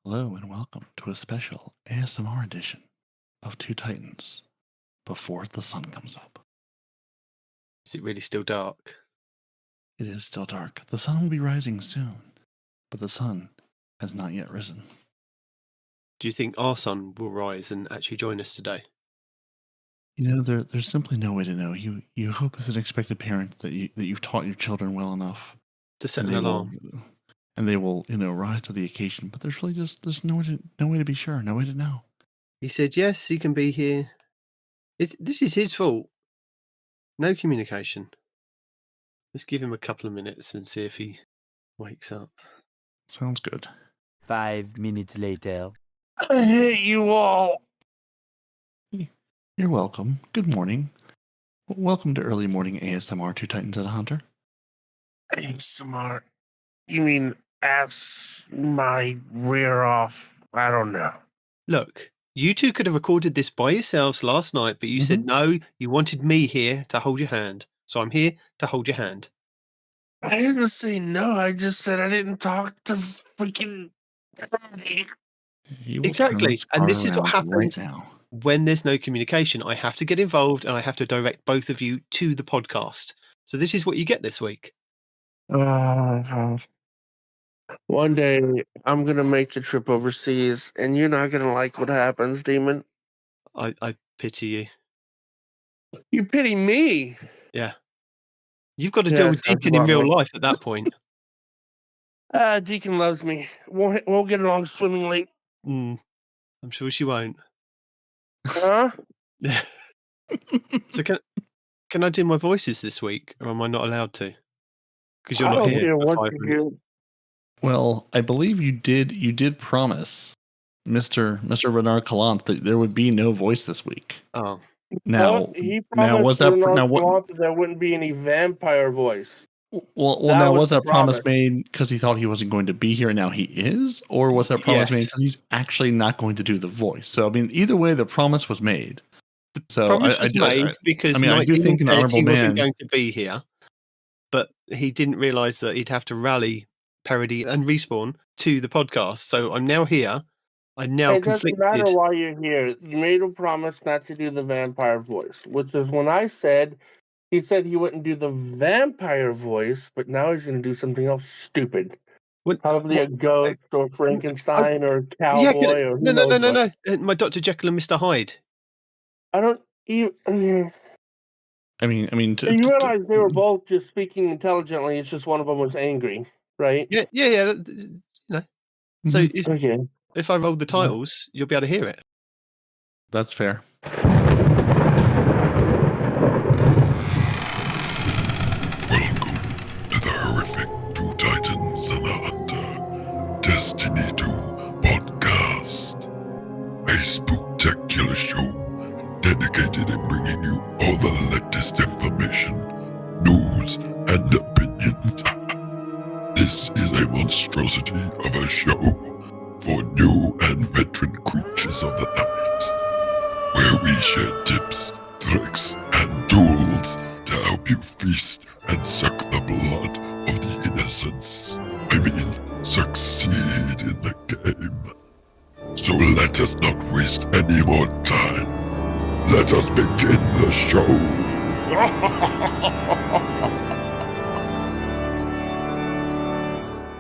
Hello and welcome to a special ASMR edition of Two Titans Before the Sun Comes Up. Is it really still dark? It is still dark. The sun will be rising soon, but the sun has not yet risen. Do you think our sun will rise and actually join us today? You know, there's simply no way to know. You hope as an expected parent that you've taught your children well enough, To set and an they alarm? will rise to the occasion. But there's really there's no way to be sure, no way to know. He said, yes, he can be here. This is his fault. No communication. Let's give him a couple of minutes and see if he wakes up. Sounds good. 5 minutes later. I hate you all. You're welcome. Good morning. Welcome to early morning ASMR Two Titans and a Hunter. ASMR. You mean ass my rear off? I don't know. Look, you two could have recorded this by yourselves last night, but you said no, you wanted me here to hold your hand. So I'm here to hold your hand. I didn't say no. I just said I didn't talk to freaking Peroty. You will Exactly. turn this And car this is what around happens right now. when there's no communication. I have to get involved and I have to direct both of you to the podcast. So this is what you get this week. Gosh. One day I'm gonna make the trip overseas, and you're not gonna like what happens, Demon. I pity you. You pity me. Yeah. You've got to Yeah, deal with sounds Deacon in about real right. life at that point. Deacon loves me. Won't get along swimmingly. I'm sure she won't. Huh? So can I do my voices this week, or am I not allowed to? Because you're I not don't here care for what 5 you minutes. do. Well, I believe you did promise Mr. Renard Calant that there would be no voice this week. Oh. Now, He now was promised that Renard now what? Calant that there wouldn't be any vampire voice. Well, That now was was the that promise promise. made because he thought he wasn't going to be here, and now he is, or was that promise made Yes. because he's actually not going to do the voice? So, I mean, either way, the promise was made. So, Promise was made because I do Nitedemon think an said honorable he wasn't man. going to be here, but he didn't realise that he'd have to rally Peroty and Respawn to the podcast. So I'm now here. I'm now It doesn't conflicted. matter why you're here. You made a promise not to do the vampire voice, which is when I said he said he wouldn't do the vampire voice, but now he's going to do something else stupid. Probably a ghost or Frankenstein or cowboy or who knows what. No. My Dr. Jekyll and Mr. Hyde. I don't even. I mean, You realize they were both just speaking intelligently. It's just one of them was angry, right? Yeah. You know. So Okay. if I rolled the titles, you'll be able to hear it. That's fair. Welcome to the horrific Two Titans and a Hunter Destiny 2 podcast. A spectacular show dedicated in bringing you all the latest information, news, and opinions. This is a monstrosity of a show for new and veteran creatures of the night, where we share tips, tricks, and tools to help you feast and suck the blood of the innocents. I mean, succeed in the game. So let us not waste any more time. Let us begin the show.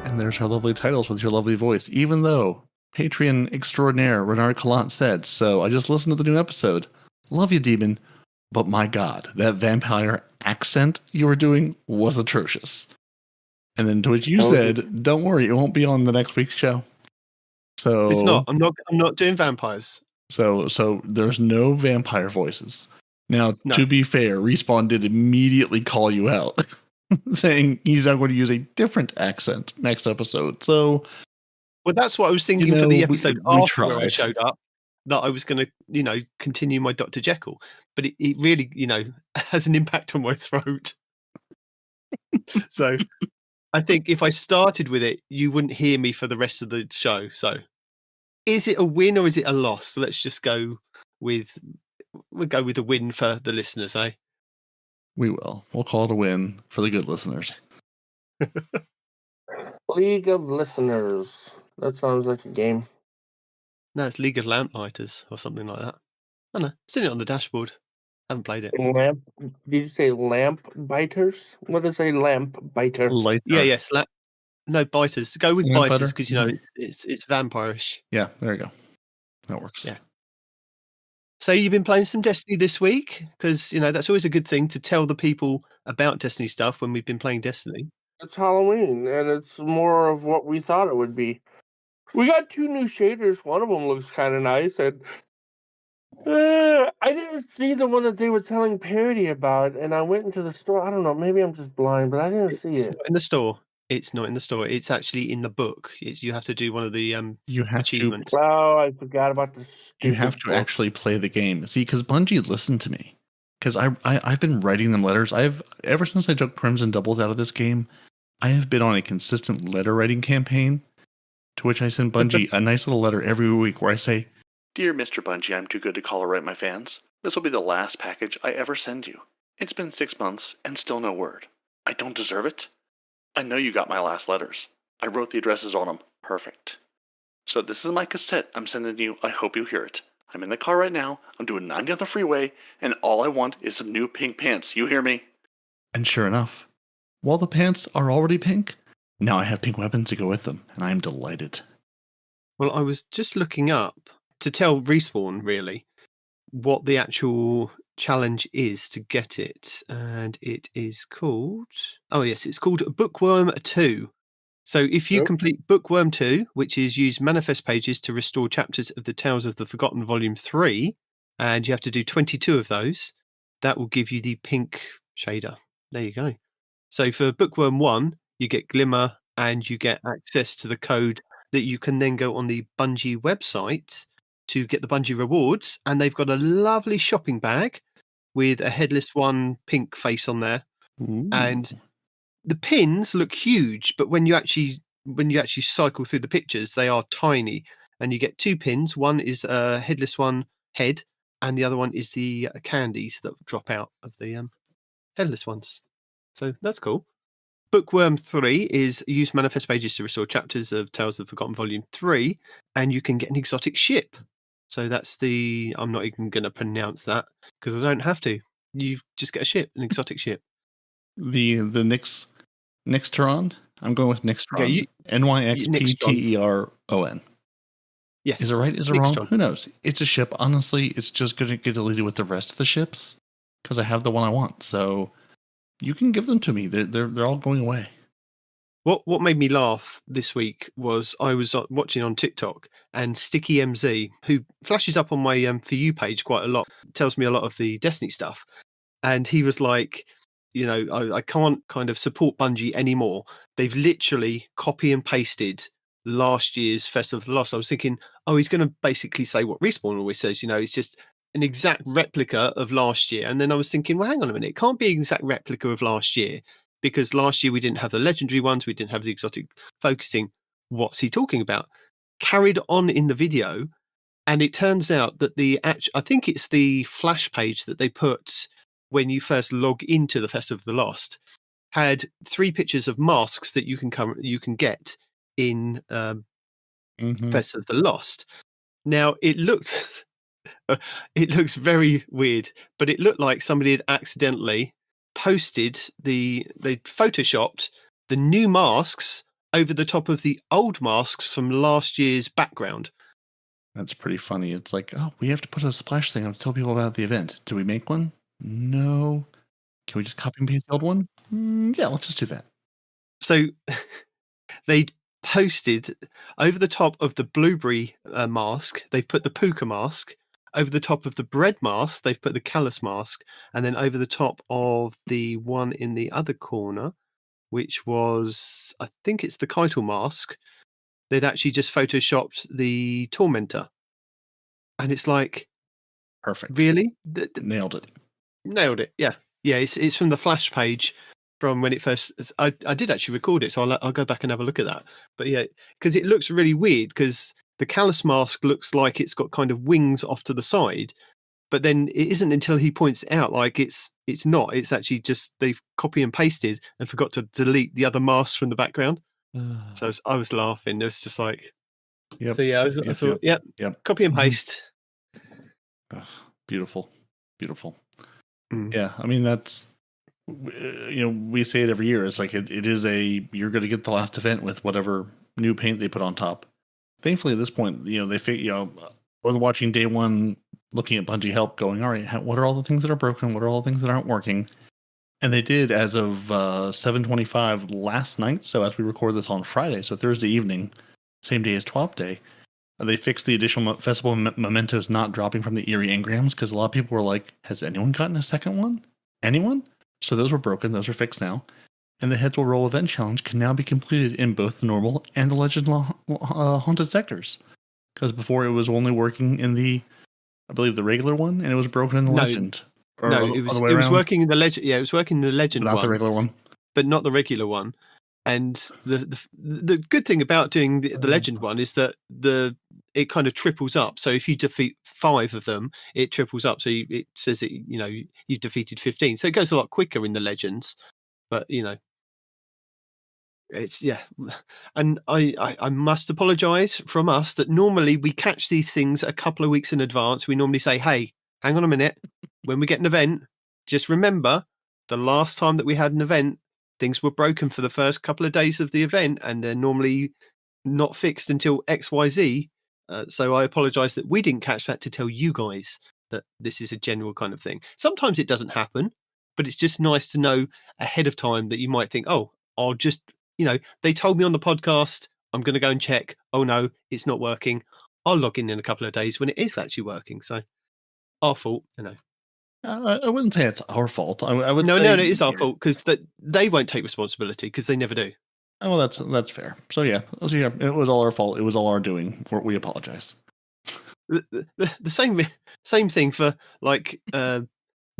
And there's our lovely titles with your lovely voice, even though Patreon extraordinaire Renard Calant said so. I just listened to the new episode. Love you, Demon. But my God, that vampire accent you were doing was atrocious. And then to which you said, "Don't worry, it won't be on the next week's show." So It's not. I'm not doing vampires. So there's no vampire voices. Now, No. to be fair, Respawn did immediately call you out, saying he's not going to use a different accent next episode. So, well, that's what I was thinking for the episode we after where I tried. showed up. That I was going to, continue my Dr. Jekyll, but it really, has an impact on my throat. So, I think if I started with it, you wouldn't hear me for the rest of the show. So, is it a win or is it a loss? So let's just go with a win for the listeners, eh? We will. We'll call it a win for the good listeners. League of Listeners. That sounds like a game. No, it's League of Lamplighters or something like that. I don't know. Seen it on the dashboard. Haven't played it. Lamp? Did you say lamp biters? What is a lamp biter? Lighter. Yeah, yes. No, biters. Go with Lamp biters biter? because, you know, it's vampirish. Yeah, there you go. That works. Yeah. So you've been playing some Destiny this week? Because, you know, that's always a good thing to tell the people about Destiny stuff when we've been playing Destiny. It's Halloween, and it's more of what we thought it would be. We got 2 new shaders. One of them looks kind of nice, and I didn't see the one that they were telling Peroty about, and I went into the store. I don't know, maybe I'm just blind, but I didn't see It's it. not in the store. It's not in the store. It's actually in the book. You have to do one of the You have achievements. Oh, I forgot about the stupid You have to book. actually play the game. See, because Bungie listened to me. Because I've been writing them letters. Ever since I took Crimson Doubles out of this game, I have been on a consistent letter writing campaign to which I send Bungie a nice little letter every week where I say, "Dear Mr. Bungie, I'm too good to call or write my fans. This will be the last package I ever send you. It's been 6 months and still no word. I don't deserve it. I know you got my last letters. I wrote the addresses on them. Perfect. So this is my cassette I'm sending you. I hope you hear it. I'm in the car right now. I'm doing 90 on the freeway, and all I want is some new pink pants. You hear me?" And sure enough, while the pants are already pink, now I have pink weapons to go with them, and I am delighted. Well, I was just looking up to tell Respawn, really, what the actual challenge is to get it. And it is called... Oh, yes, it's called Bookworm 2. So if you Yep. complete Bookworm 2, which is use manifest pages to restore chapters of the Tales of the Forgotten Volume 3, and you have to do 22 of those, that will give you the pink shader. There you go. So for Bookworm 1, you get Glimmer and you get access to the code that you can then go on the Bungie website to get the Bungie rewards. And they've got a lovely shopping bag with a Headless One pink face on there. Ooh. And the pins look huge, but when you actually cycle through the pictures, they are tiny. And you get 2 pins. One is a Headless One head, and the other one is the candies that drop out of the Headless Ones. So that's cool. Bookworm 3 is use manifest pages to restore chapters of Tales of the Forgotten Volume 3, and you can get an exotic ship. So that's the... I'm not even going to pronounce that because I don't have to. You just get a ship, an exotic ship. The Nixtron? I'm going with Nixtron. Okay, Nyxpteron. Yes. Is it right? Is it wrong? Nixtron. Who knows? It's a ship. Honestly, it's just going to get deleted with the rest of the ships because I have the one I want. So you can give them to me. They're all going away. What made me laugh this week was I was watching on TikTok, and Sticky MZ, who flashes up on my For You page quite a lot, tells me a lot of the Destiny stuff. And he was like, you know, I can't kind of support Bungie anymore. They've literally copy and pasted last year's Festival of the Lost. I was thinking, oh, he's going to basically say what Respawn always says, you know, it's just an exact replica of last year. And then I was thinking, well, hang on a minute, it can't be an exact replica of last year because last year we didn't have the legendary ones, we didn't have the exotic focusing. What's he talking about? Carried on in the video, and it turns out that I think it's the flash page that they put when you first log into the Festival of the Lost, had 3 pictures of masks that you can get in Festival of the Lost. Now it looks very weird, but it looked like somebody had accidentally they photoshopped the new masks over the top of the old masks from last year's background. That's pretty funny. It's like, oh, we have to put a splash thing up to tell people about the event. Do we make one? No. Can we just copy and paste the old one? Yeah, let's just do that. So they posted over the top of the blueberry mask, they've put the puka mask. Over the top of the bread mask, they've put the callus mask. And then over the top of the one in the other corner, which was, I think it's the Keitel mask, they'd actually just photoshopped the Tormentor. And it's like, Perfect. really? Nailed it. Nailed it. Yeah. Yeah. It's from the flash page from when it first, I did actually record it. So I'll go back and have a look at that. But yeah, because it looks really weird because the callus mask looks like it's got kind of wings off to the side, but then it isn't until he points it out like it's not. It's actually just they've copy and pasted and forgot to delete the other masks from the background. So I was laughing. It was just like, Yep. So yeah, I thought, yep, copy and paste. Ugh, beautiful. Mm. Yeah, I mean that's we say it every year. It's like it is you're going to get the last event with whatever new paint they put on top. Thankfully, at this point, they I was watching day one, looking at Bungie Help, going, all right, what are all the things that are broken? What are all the things that aren't working? And they did as of 7:25 last night. So as we record this on Friday, so Thursday evening, same day as 12th day, they fixed the additional festival mementos not dropping from the eerie engrams because a lot of people were like, has anyone gotten a second one? Anyone? So those were broken. Those are fixed now. And the Heads Will Roll event challenge can now be completed in both the normal and the Legend Haunted sectors. Because before it was only working in I believe the regular one, and it was broken in the Legend. Or it was working in the Legend. Yeah, it was working in the Legend but not one, the regular one. but not the regular one. And the good thing about doing the Legend one is that it kind of triples up. So if you defeat 5 of them, it triples up. So it says that you've defeated 15. So it goes a lot quicker in the Legends. But it's and I must apologise from us that normally we catch these things a couple of weeks in advance. We normally say, hey, hang on a minute, when we get an event, just remember the last time that we had an event, things were broken for the first couple of days of the event, and they're normally not fixed until XYZ. So I apologise that we didn't catch that to tell you guys that this is a general kind of thing. Sometimes it doesn't happen, but it's just nice to know ahead of time that you might think, oh, I'll just, they told me on the podcast, I'm going to go and check. Oh no, it's not working. I'll log in a couple of days when it is actually working. So our fault, I wouldn't say it's our fault. I would No, say it is our fault because they won't take responsibility because they never do. Oh, well, that's fair. So yeah, it was all our fault. It was all our doing. We apologize. The same thing for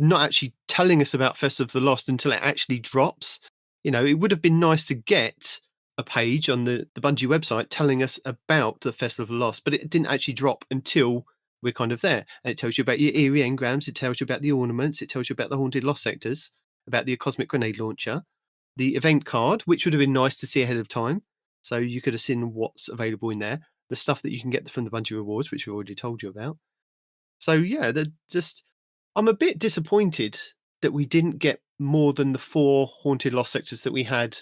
not actually telling us about Fest of the Lost until it actually drops. It would have been nice to get a page on the Bungie website telling us about the Fest of the Lost, but it didn't actually drop until we're kind of there. And it tells you about your eerie engrams, it tells you about the ornaments, it tells you about the haunted lost sectors, about the cosmic grenade launcher, the event card, which would have been nice to see ahead of time. So you could have seen what's available in there, the stuff that you can get from the Bungie rewards, which we already told you about. So yeah, I'm a bit disappointed that we didn't get more than the 4 haunted lost sectors that we had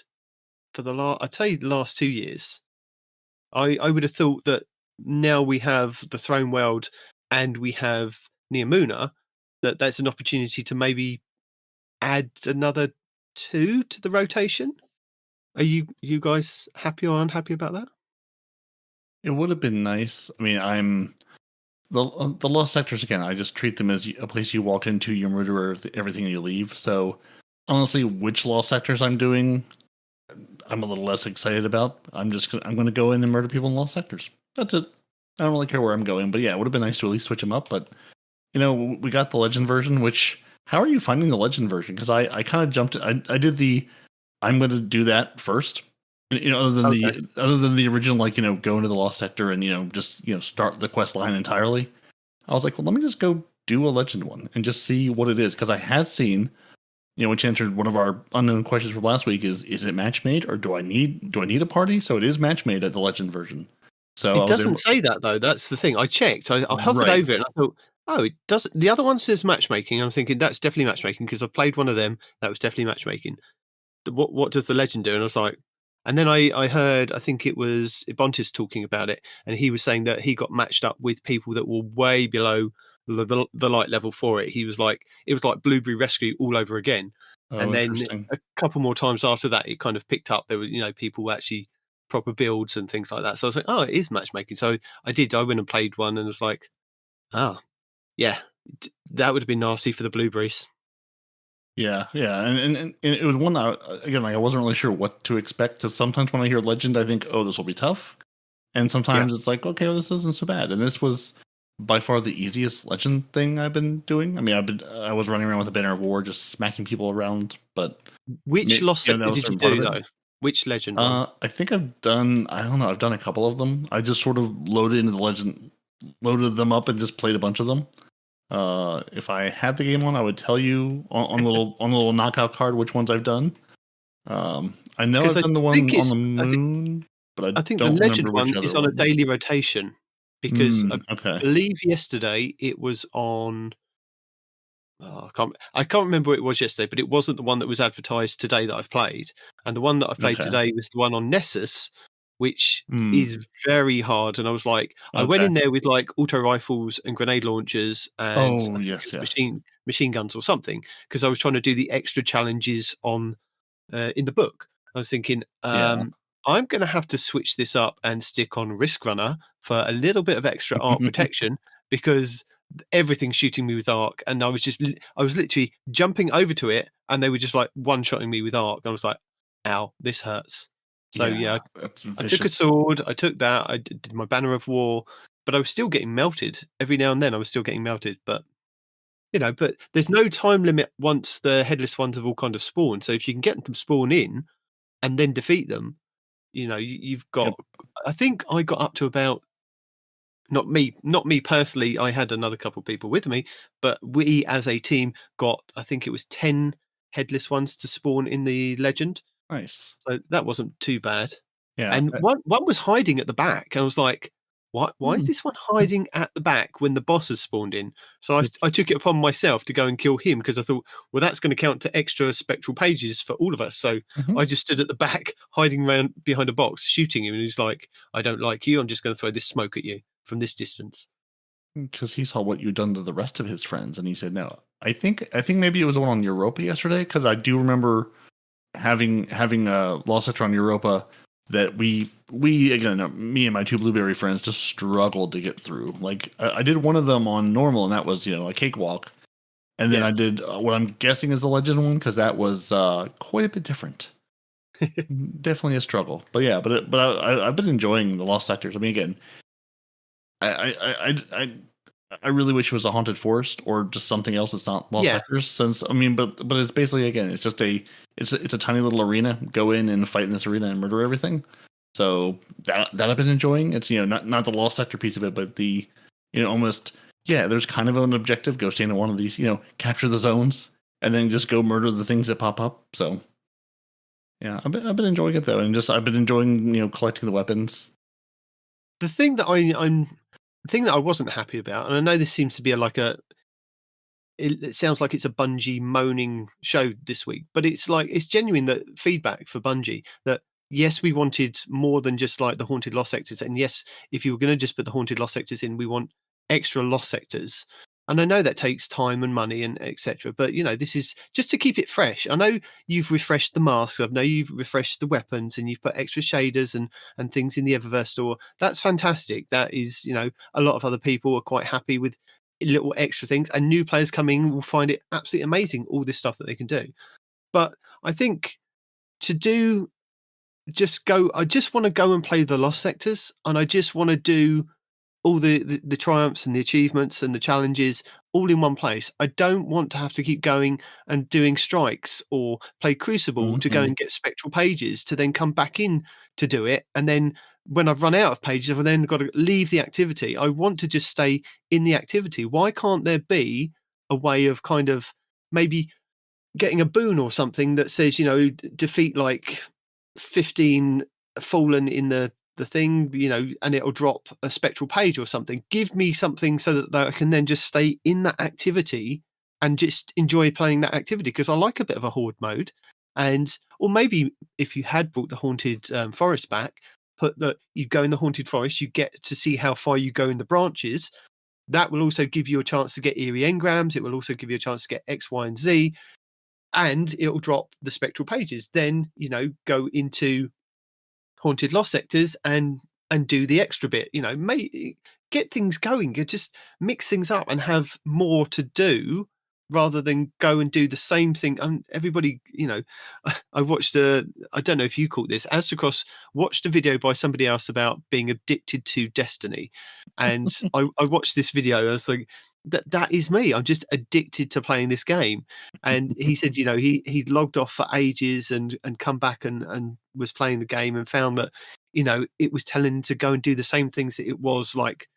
for the last 2 years. I would have thought that now we have the Throne World and we have Neomuna, that's an opportunity to maybe add another 2 to the rotation. Are you guys happy or unhappy about that? It would have been nice. I mean, the lost sectors again. I just treat them as a place you walk into, you murder everything you leave. So honestly, which lost sectors I'm doing, I'm a little less excited about. I'm going to go in and murder people in lost sectors. That's it. I don't really care where I'm going, but yeah, it would have been nice to at least switch them up. But we got the Legend version. Which, how are you finding the Legend version? Because I kind of jumped. I did I'm going to do that first. Other than the original, go into the lost sector and just start the quest line entirely. I was like, well, let me just go do a Legend one and just see what it is, because I had seen, which answered one of our unknown questions from last week: is it match made, or do I need a party? So it is match made at the Legend version. So it doesn't say that though. That's the thing. I checked. I hovered over it and I thought, oh, it doesn't. The other one says matchmaking. I'm thinking that's definitely matchmaking because I've played one of them. That was definitely matchmaking. What does the Legend do? And I was like, and then I heard, I think it was Ibontis talking about it, and he was saying that he got matched up with people that were way below the light level for it. He was like, it was like Blueberry Rescue all over again. Oh, and then a couple more times after that, it kind of picked up. There were, people actually proper builds and things like that. So I was like, oh, it is matchmaking. So I went and played one and was like, oh, yeah, that would have been nasty for the blueberries. Yeah, and it was one that, again, I wasn't really sure what to expect, because sometimes when I hear Legend, I think, oh, this will be tough, and sometimes it's like, okay, well, this isn't so bad. And this was by far the easiest Legend thing I've been doing. I mean, I was running around with a banner of war, just smacking people around. But which lost sector did you do though? Which Legend one? I think I've done a couple of them. I just sort of loaded into the Legend, loaded them up, and just played a bunch of them. If I had the game on, I would tell you on the little knockout card which ones I've done. I know I've done the one on the moon. but I I think the don't legend remember which one other is on a ones. daily rotation because I Okay. believe yesterday it was on. Oh, I can't remember what it was yesterday, but it wasn't the one that was advertised today that I've played. And the one that I've played Okay. today was the one on Nessus, which Mm, is very hard. And I was like, I went okay. in there with like auto rifles and grenade launchers and Oh, I think yes, it was yes. machine guns or something because I was trying to do the extra challenges on in the book. I was thinking, Yeah. I'm going to have to switch this up and stick on Risk Runner for a little bit of extra arc protection because everything's shooting me with arc, and I was literally jumping over to it, and they were just like one-shotting me with arc. And I was like, "Ow, this hurts." So yeah, That's I took a vicious. sword, I took that, I did my Banner of War, but I was still getting melted every now and then. I was still getting melted, but but there's no time limit once the headless ones have all kind of spawned. So if you can get them to spawn in and then defeat them, you've got. Yep. I think I got up to about not me personally. I had another couple of people with me, but we as a team got. I think it was 10 headless ones to spawn in the legend, Nice. so that wasn't too bad. Yeah. And one was hiding at the back, and I was like, why is this one hiding at the back when the boss has spawned in? So I took it upon myself to go and kill him because I thought, well, that's going to count to extra spectral pages for all of us. So Mhm. I just stood at the back, hiding around behind a box, shooting him, and he's like, I don't like you. I'm just going to throw this smoke at you from this distance. Because he saw what you'd done to the rest of his friends, and he said, "No." I think maybe it was the one on Europa yesterday, because I do remember having a lost sector on Europa that we again, me and my two blueberry friends just struggled to get through. Like I did one of them on normal, and that was a cakewalk, and then Yeah. I did what I'm guessing is the legend one because that was quite a bit different. Definitely a struggle, but yeah, I've been enjoying the lost sectors. I mean, again, I really wish it was a haunted forest or just something else that's not lost Yeah. sectors. Since I mean, but it's basically again, it's just it's a tiny little arena. Go in and fight in this arena and murder everything. So that I've been enjoying. It's not the lost sector piece of it, but the almost there's kind of an objective. Go stand in one of these, capture the zones and then just go murder the things that pop up. So yeah, I've been enjoying it though, and just I've been enjoying collecting the weapons. The thing that the thing that I wasn't happy about, and I know this seems to be it sounds like it's a Bungie moaning show this week, but it's like it's genuine that feedback for Bungie that yes, we wanted more than just like the haunted lost sectors, and yes, if you were going to just put the haunted lost sectors in, we want extra lost sectors. And I know that takes time and money and etc. But this is just to keep it fresh. I know you've refreshed the masks. I know you've refreshed the weapons, and you've put extra shaders and things in the Eververse store. That's fantastic. That is, a lot of other people are quite happy with little extra things, and new players coming will find it absolutely amazing. All this stuff that they can do. But I think to do I just want to go and play the lost sectors, and I just want to do all the triumphs and the achievements and the challenges all in one place. I don't want to have to keep going and doing strikes or play Crucible to go Mhm. and get spectral pages to then come back in to do it. And then when I've run out of pages, I've then got to leave the activity. I want to just stay in the activity. Why can't there be a way of kind of maybe getting a boon or something that says, defeat like 15 fallen in the thing, and it'll drop a spectral page or something. Give me something so that I can then just stay in that activity and just enjoy playing that activity, because I like a bit of a horde mode. Or maybe if you had brought the haunted forest back, put that you go in the haunted forest, you get to see how far you go in the branches. That will also give you a chance to get eerie engrams. It will also give you a chance to get X, Y, and Z, and it'll drop the spectral pages. Then go into haunted lost sectors and do the extra bit. Get things going. Just mix things up and have more to do rather than go and do the same thing. Everybody, I watched I don't know if you caught this. Astrocross watched a video by somebody else about being addicted to Destiny, and I watched this video and I was like, that is me. I'm just addicted to playing this game. And he said, he logged off for ages and come back and was playing the game and found that, it was telling him to go and do the same things that it was like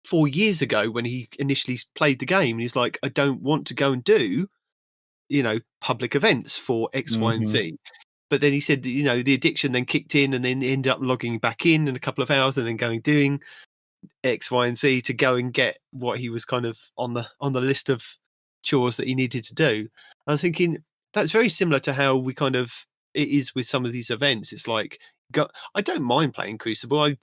4 years ago when he initially played the game. And he's like, I don't want to go and do, public events for X, Y, and Mhm. Z. But then he said that, the addiction then kicked in, and then ended up logging back in a couple of hours, and then doing X, Y, and Z to go and get what he was kind of on the list of chores that he needed to do. I was thinking that's very similar to how we it is with some of these events. It's like, I don't mind playing Crucible. I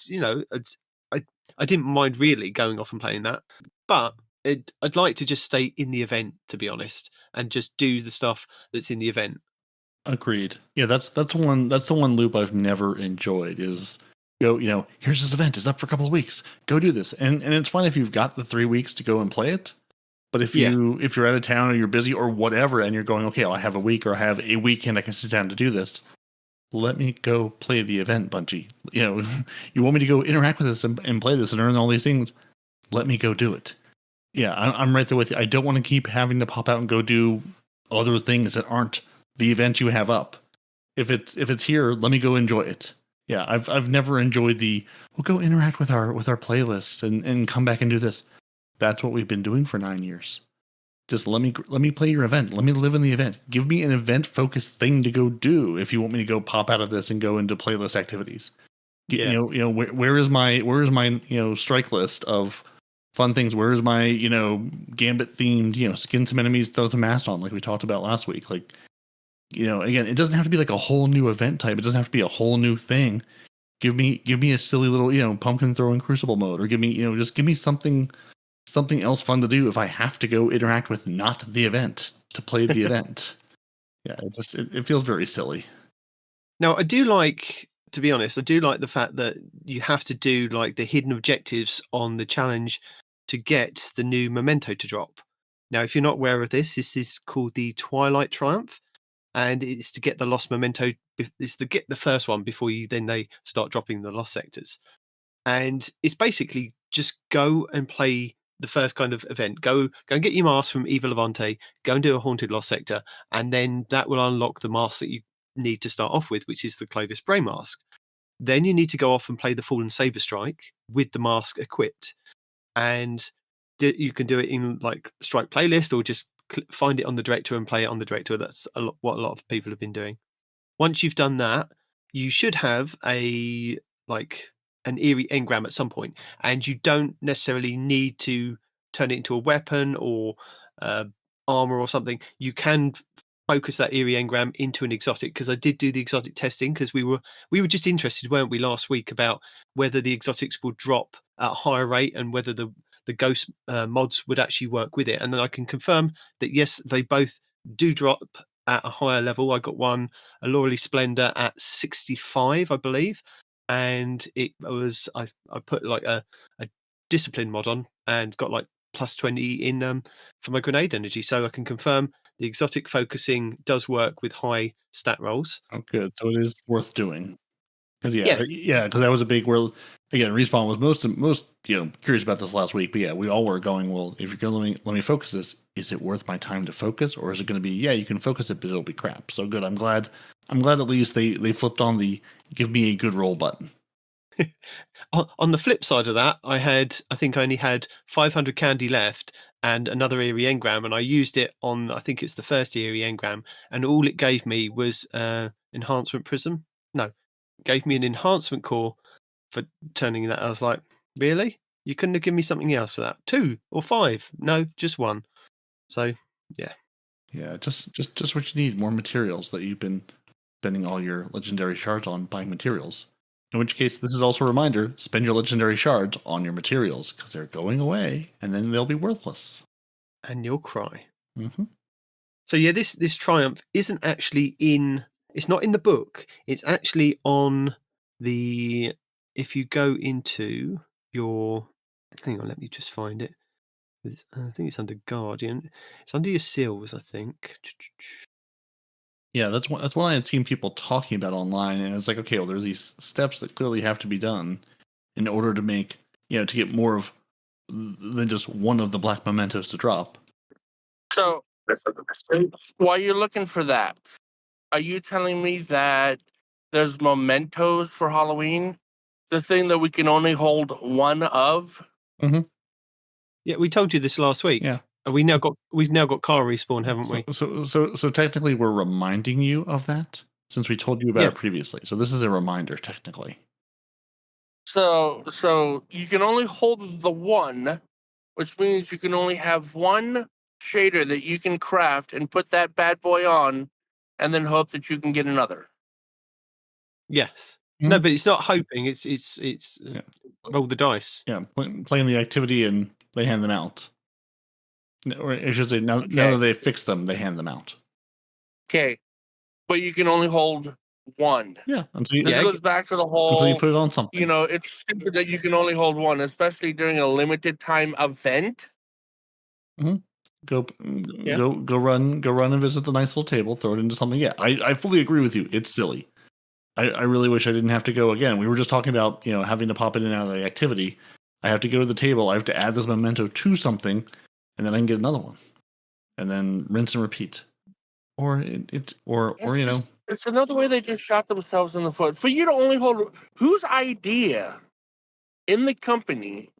didn't mind really going off and playing that, but I'd like to just stay in the event, to be honest, and just do the stuff that's in the event. Agreed. Yeah, that's the one loop I've never enjoyed is go, here's this event, it's up for a couple of weeks. Go do this. And it's fine if you've got the 3 weeks to go and play it. But if you're out of town or you're busy or whatever, and you're going, okay, I have a week or I have a weekend I can sit down to do this, let me go play the event, Bungie. You want me to go interact with this and play this and earn all these things, let me go do it. Yeah, I'm right there with you. I don't want to keep having to pop out and go do other things that aren't the event you have up. If it's here, let me go enjoy it. Yeah, I've never enjoyed we'll go interact with our playlists and come back and do this. That's what we've been doing for 9 years. Just let me play your event. Let me live in the event. Give me an event focused thing to go do if you want me to go pop out of this and go into playlist activities. Yeah. Where is my strike list of fun things? Where is my Gambit themed skin some enemies, throw some mass on, like we talked about last week. Like, again, it doesn't have to be like a whole new event type. It doesn't have to be a whole new thing. Give me a silly little pumpkin throwing Crucible mode, or give me something else fun to do if I have to go interact with not the event to play the event. Yeah, it feels very silly. Now, I do like, to be honest, the fact that you have to do like the hidden objectives on the challenge to get the new memento to drop. Now, if you're not aware of this is called the Twilight Triumph, and it's to get the lost memento. It's to get the first one before they start dropping the lost sectors. And it's basically just go and play the first kind of event. Go and get your mask from Eva Levante, go and do a haunted lost sector, and then that will unlock the mask that you need to start off with, which is the Clovis Bray mask. Then you need to go off and play the Fallen Saber Strike with the mask equipped. And you can do it in like Strike playlist, or just find it on the director and play it on the director. That's what a lot of people have been doing. Once you've done that, you should have an eerie engram at some point, and you don't necessarily need to turn it into a weapon or armor or something. You can focus that eerie engram into an exotic, because I did do the exotic testing, because we were just interested, weren't we, last week, about whether the exotics will drop at a higher rate and whether the ghost mods would actually work with it. And then I can confirm that yes, they both do drop at a higher level. I got one, a Loreley Splendor, at 65, I believe, and it was I put like a discipline mod on and got like plus 20 in for my grenade energy. So I can confirm the exotic focusing does work with high stat rolls. Oh, good. So it is worth doing. Because because that was a big world. Again, Respawn was most curious about this last week. But yeah, we all were going, well, if you're going to let me focus this, is it worth my time to focus, or is it going to be, you can focus it, but it'll be crap. So good. I'm glad at least they flipped on the give me a good roll button. On the flip side of that, I think I only had 500 candy left and another eerie engram, and I used it on, I think it's the first eerie engram, and all it gave me was enhancement prism. No, gave me an enhancement core for turning that. I was like, really? You couldn't have given me something else for that? 2 or 5? No, just 1. So yeah, just what you need. More materials that you've been spending all your legendary shards on buying materials. In which case, this is also a reminder: spend your legendary shards on your materials, because they're going away and then they'll be worthless. And you'll cry. Mm-hmm. So yeah, this triumph isn't actually in. It's not in the book. It's actually on the. If you go into your, hang on, let me just find it. I think it's under Guardian. It's under your seals, I think. Yeah, that's what I had seen people talking about online, and it's like, okay, well, there's these steps that clearly have to be done in order to make to get more of than just one of the black mementos to drop. So, while you're looking for that, are you telling me that there's mementos for Halloween? The thing that we can only hold one of? Mm-hmm. Yeah, we told you this last week. Yeah. We've now got car respawn, haven't we? So technically, we're reminding you of that. since we told you about it previously. So this is a reminder, technically. So you can only hold the one, which means you can only have one shader that you can craft and put that bad boy on, and then hope that you can get another. Yes. Mhm. No, but it's not hoping. It's roll the dice. Yeah, playing the activity and they hand them out. Or I should say, now that they fix them, they hand them out. Okay, but you can only hold one. Yeah, This goes back to the whole. until you put it on something. You know, it's stupid that you can only hold one, especially during a limited time event. Go run and visit the nice little table. Throw it into something. Yeah, I fully agree with you. It's silly. I really wish I didn't have to go again. We were just talking about having to pop in and out of the activity. I have to go to the table. I have to add this memento to something, and then I can get another one, and then rinse and repeat. Or It's another way they just shot themselves in the foot. For you to only hold, whose idea in the company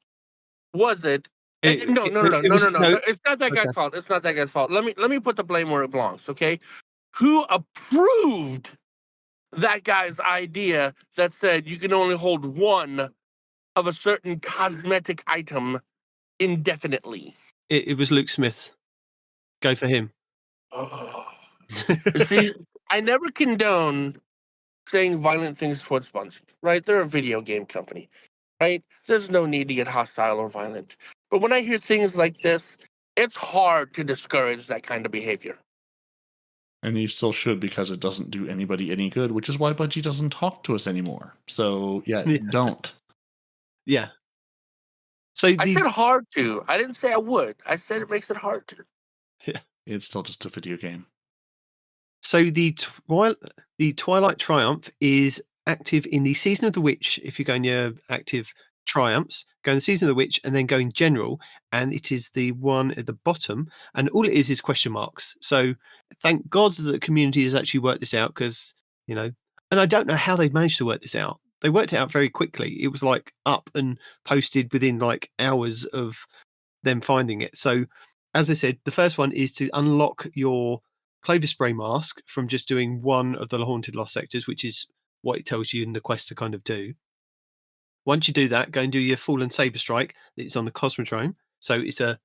was it? No. It's not that guy's fault. It's not that guy's fault. Let me put the blame where it belongs. Okay, who approved that guy's idea that said you can only hold one of a certain cosmetic item indefinitely? It was Luke Smith. Go for him. Oh. See, I never condone saying violent things towards Bungie, right? They're a video game company, right? There's no need to get hostile or violent. But when I hear things like this, it's hard to discourage that kind of behavior. And you still should, because it doesn't do anybody any good, which is why Bungie doesn't talk to us anymore. So, don't. Yeah. So I said hard to. I didn't say I would. I said it makes it hard to. Yeah. It's still just a video game. So the Twilight Triumph is active in the Season of the Witch. If you go in your active triumphs, go in the Season of the Witch and then go in General, and it is the one at the bottom, and all it is question marks. So thank God that the community has actually worked this out, because, and I don't know how they've managed to work this out. They worked it out very quickly. It was like up and posted within like hours of them finding it. So as I said, the first one is to unlock your Clover Spray mask from just doing one of the Haunted Lost Sectors, which is what it tells you in the quest to kind of do. Once you do that, go and do your Fallen Saber Strike. It's on the Cosmodrome, so it's a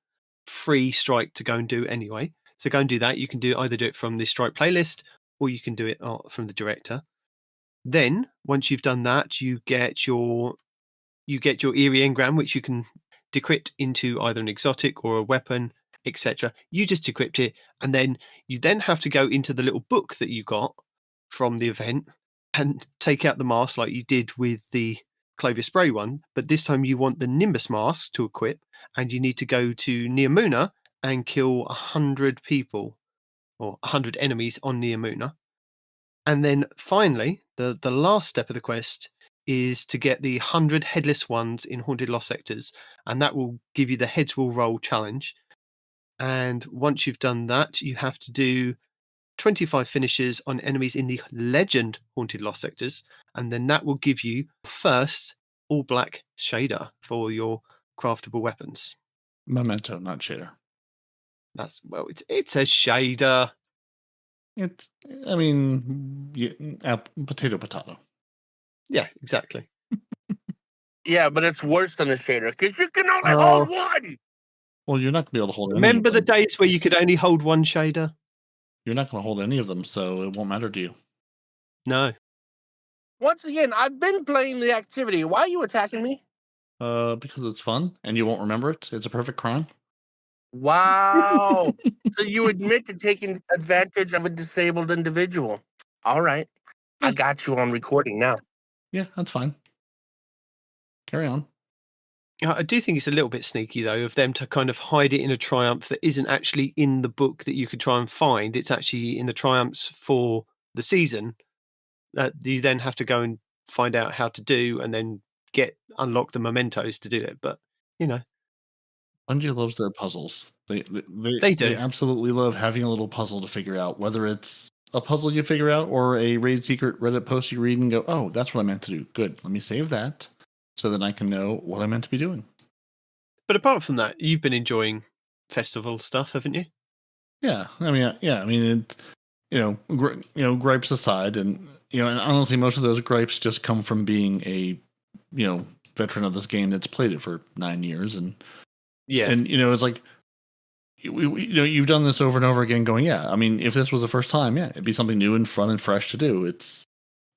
free strike to go and do anyway. So go and do that. You can either do it from the strike playlist, or you can do it from the director. Then, once you've done that, you get your Eerie Engram, which you can decrypt into either an exotic or a weapon, etc. You just decrypt it, and then you have to go into the little book that you got from the event and take out the mask like you did with the Clover Spray one, but this time you want the Nimbus mask to equip, and you need to go to Neomuna and kill 100 people, or 100 enemies on Neomuna. And then finally, the last step of the quest is to get the 100 headless ones in Haunted Lost Sectors, and that will give you the Heads Will Roll challenge. And once you've done that, you have to do 25 finishes on enemies in the Legend Haunted Lost Sectors, and then that will give you first all black shader for your craftable weapons. Memento, not shader. It's a shader. Potato. Yeah, exactly. Yeah, but it's worse than a shader, because you can only hold one. Well, you're not going to be able to hold. Remember the days where you could only hold one shader? You're not going to hold any of them, so it won't matter to you. No. Once again, I've been playing the activity. Why are you attacking me? Because it's fun, and you won't remember it. It's a perfect crime. Wow. So you admit to taking advantage of a disabled individual. All right. I got you on recording now. Yeah, that's fine. Carry on. I do think it's a little bit sneaky, though, of them to kind of hide it in a triumph that isn't actually in the book that you could try and find. It's actually in the triumphs for the season that you then have to go and find out how to do, and then unlock the mementos to do it. But, Bungie loves their puzzles. They do. They absolutely love having a little puzzle to figure out, whether it's a puzzle you figure out or a Raid Secret Reddit post you read and go, oh, that's what I meant to do. Good. Let me save that so that I can know what I meant to be doing. But apart from that, you've been enjoying festival stuff, haven't you? Yeah. I mean, gripes aside, and and honestly, most of those gripes just come from being a veteran of this game that's played it for 9 years, and it's like you've done this over and over again. Going, yeah, I mean, if this was the first time, yeah, it'd be something new and fun and fresh to do. It's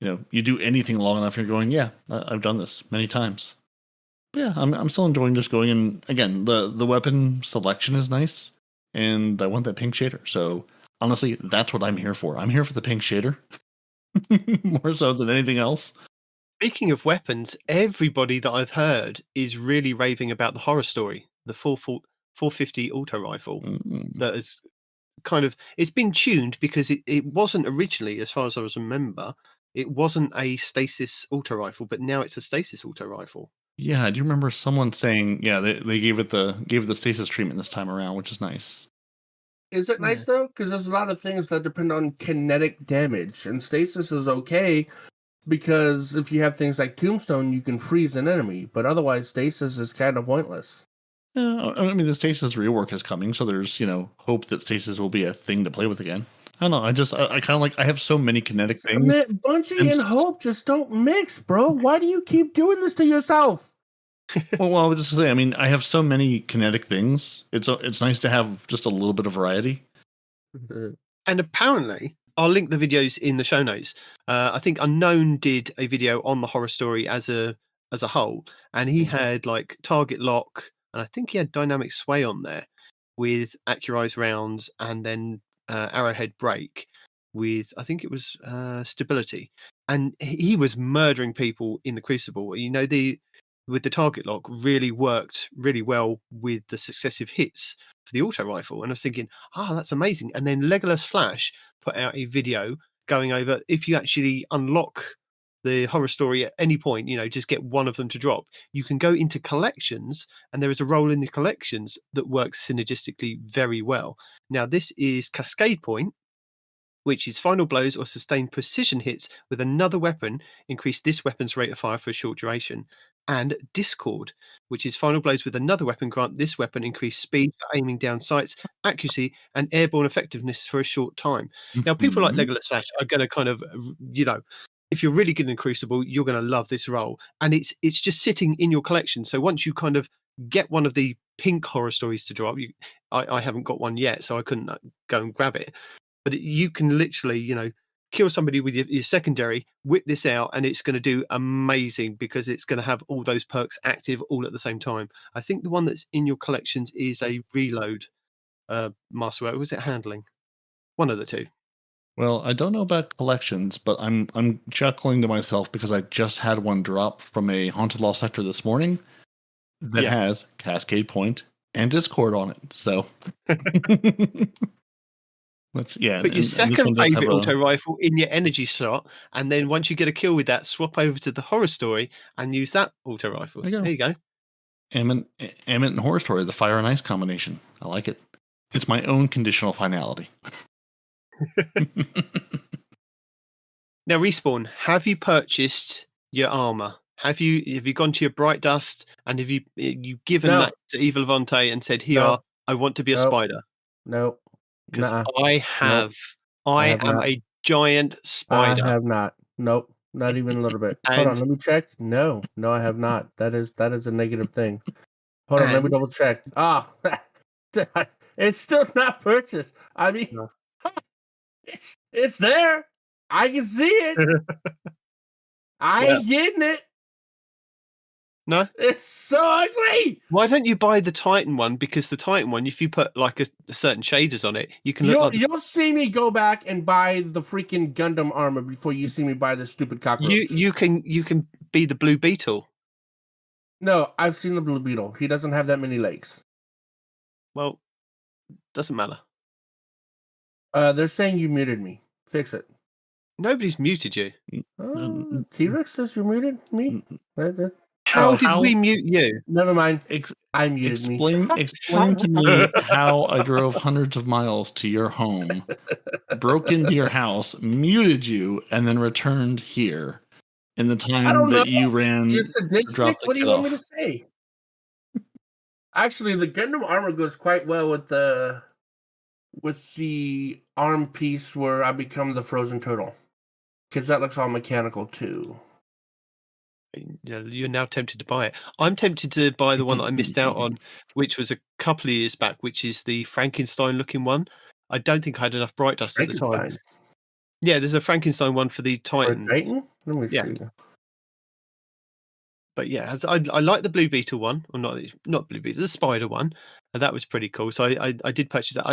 you do anything long enough, you're going, yeah, I've done this many times. But yeah, I'm still enjoying just going. And again, the weapon selection is nice, and I want that pink shader. So honestly, that's what I'm here for. I'm here for the pink shader more so than anything else. Speaking of weapons, everybody that I've heard is really raving about the horror story, the 450 auto rifle. That is kind of, it's been tuned because it wasn't originally, as far as I remember, it wasn't a stasis auto rifle, but now it's a stasis auto rifle. Yeah, I do remember someone saying, yeah, they gave it the stasis treatment this time around, which is nice. Is it nice though? Because there's a lot of things that depend on kinetic damage, and stasis is okay because if you have things like Tombstone, you can freeze an enemy, but otherwise stasis is kind of pointless. Yeah, I mean, the stasis rework is coming, so there's hope that stasis will be a thing to play with again. I don't know. I kind of like. I have so many kinetic things. Man, Bungie and Hope just don't mix, bro. Why do you keep doing this to yourself? Well, I would just say, I mean, I have so many kinetic things. It's nice to have just a little bit of variety. And apparently, I'll link the videos in the show notes. I think Unknown did a video on the horror story as a whole, and he had like target lock, and I think he had dynamic sway on there with accurized rounds, and then arrowhead break with, I think it was stability, and he was murdering people in the Crucible. With the target lock really worked really well with the successive hits for the auto rifle. And I was thinking, that's amazing. And then Legolas Flash put out a video going over, if you actually unlock the horror story at any point, just get one of them to drop, you can go into collections, and there is a role in the collections that works synergistically very well. Now, this is Cascade Point, which is final blows or sustained precision hits with another weapon increase this weapon's rate of fire for a short duration. And Discord, which is final blows with another weapon grant this weapon increased speed for aiming down sights, accuracy, and airborne effectiveness for a short time. Now, people like Legolas Flash are going to kind of, if you're really good in Crucible, you're going to love this role. And it's just sitting in your collection. So once you kind of get one of the pink horror stories to drop, I haven't got one yet, so I couldn't go and grab it. But you can literally, kill somebody with your secondary, whip this out, and it's going to do amazing because it's going to have all those perks active all at the same time. I think the one that's in your collections is a reload master. Or was it handling? One of the two. Well, I don't know about collections, but I'm chuckling to myself because I just had one drop from a Haunted Lost Sector this morning that has Cascade Point and Discord on it. So Put your second favorite auto rifle in your energy slot, and then once you get a kill with that, swap over to the horror story and use that auto rifle. There you go. Ammon and horror story, the fire and ice combination. I like it. It's my own conditional finality. Now, Respawn, have you purchased your armor? Have you gone to your Bright Dust and have you given that to Eva Levante and said, "Here, I want to be a spider"? No. Because I have. I am a giant spider. I have not. Nope. Not even a little bit. Hold on, let me check. No, I have not. That is a negative thing. Hold on, let me double check. It's still not purchased. I mean, it's there. I can see it. I ain't getting it. No, it's so ugly. Why don't you buy the Titan one? Because the Titan one, if you put like a certain shaders on it, you can look. You'll see me go back and buy the freaking Gundam armor before you see me buy the stupid cockroach. You can be the Blue Beetle. No, I've seen the Blue Beetle. He doesn't have that many legs. Well, doesn't matter. They're saying you muted me. Fix it. Nobody's muted you. T-Rex says you muted me. How did we mute you? Never mind. I muted me. Explain to me how I drove hundreds of miles to your home, broke into your house, muted you, and then returned here in the time that you ran. You're sadistic. What do you want me to say? Actually, the Gundam armor goes quite well with the with the arm piece where I become the frozen turtle, because that looks all mechanical too. You're now tempted to buy it. I'm tempted to buy the one that I missed out on, which was a couple of years back, which is the Frankenstein-looking one. I don't think I had enough Bright Dust at the time. Frankenstein. Yeah, there's a Frankenstein one for the For a Titans. Titan? Let me Yeah. see. But yeah, I like the Blue Beetle one, or not Blue Beetle, the Spider one. And that was pretty cool. So I did purchase that.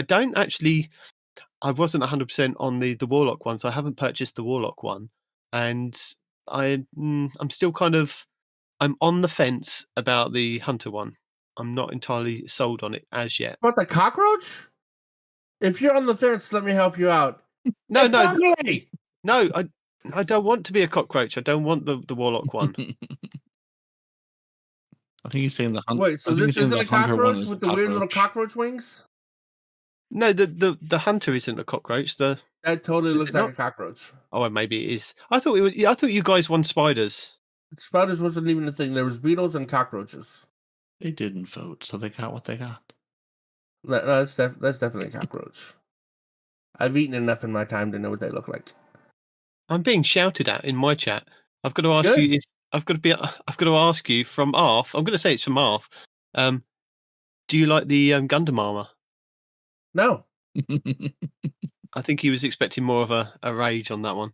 I wasn't 100% on the Warlock one, so I haven't purchased the Warlock one. And I'm still I'm on the fence about the Hunter one. I'm not entirely sold on it as yet. About the cockroach? If you're on the fence, let me help you out. No, It's ugly! no, I don't want to be a cockroach. I don't want the Warlock one. I think he's saying the Hunter. Wait, so this isn't a cockroach with the weird little cockroach wings? No, the Hunter isn't a cockroach. That totally looks like a cockroach. Oh, maybe it is. I thought you guys won spiders. Spiders wasn't even a thing. There was beetles and cockroaches. They didn't vote, so they got what they got. No, that's definitely a cockroach. I've eaten enough in my time to know what they look like. I'm being shouted at in my chat. I've got to ask you if I've got to ask you from Arth. I'm going to say it's from Arth. Do you like the Gundam armor? No. I think he was expecting more of a rage on that one.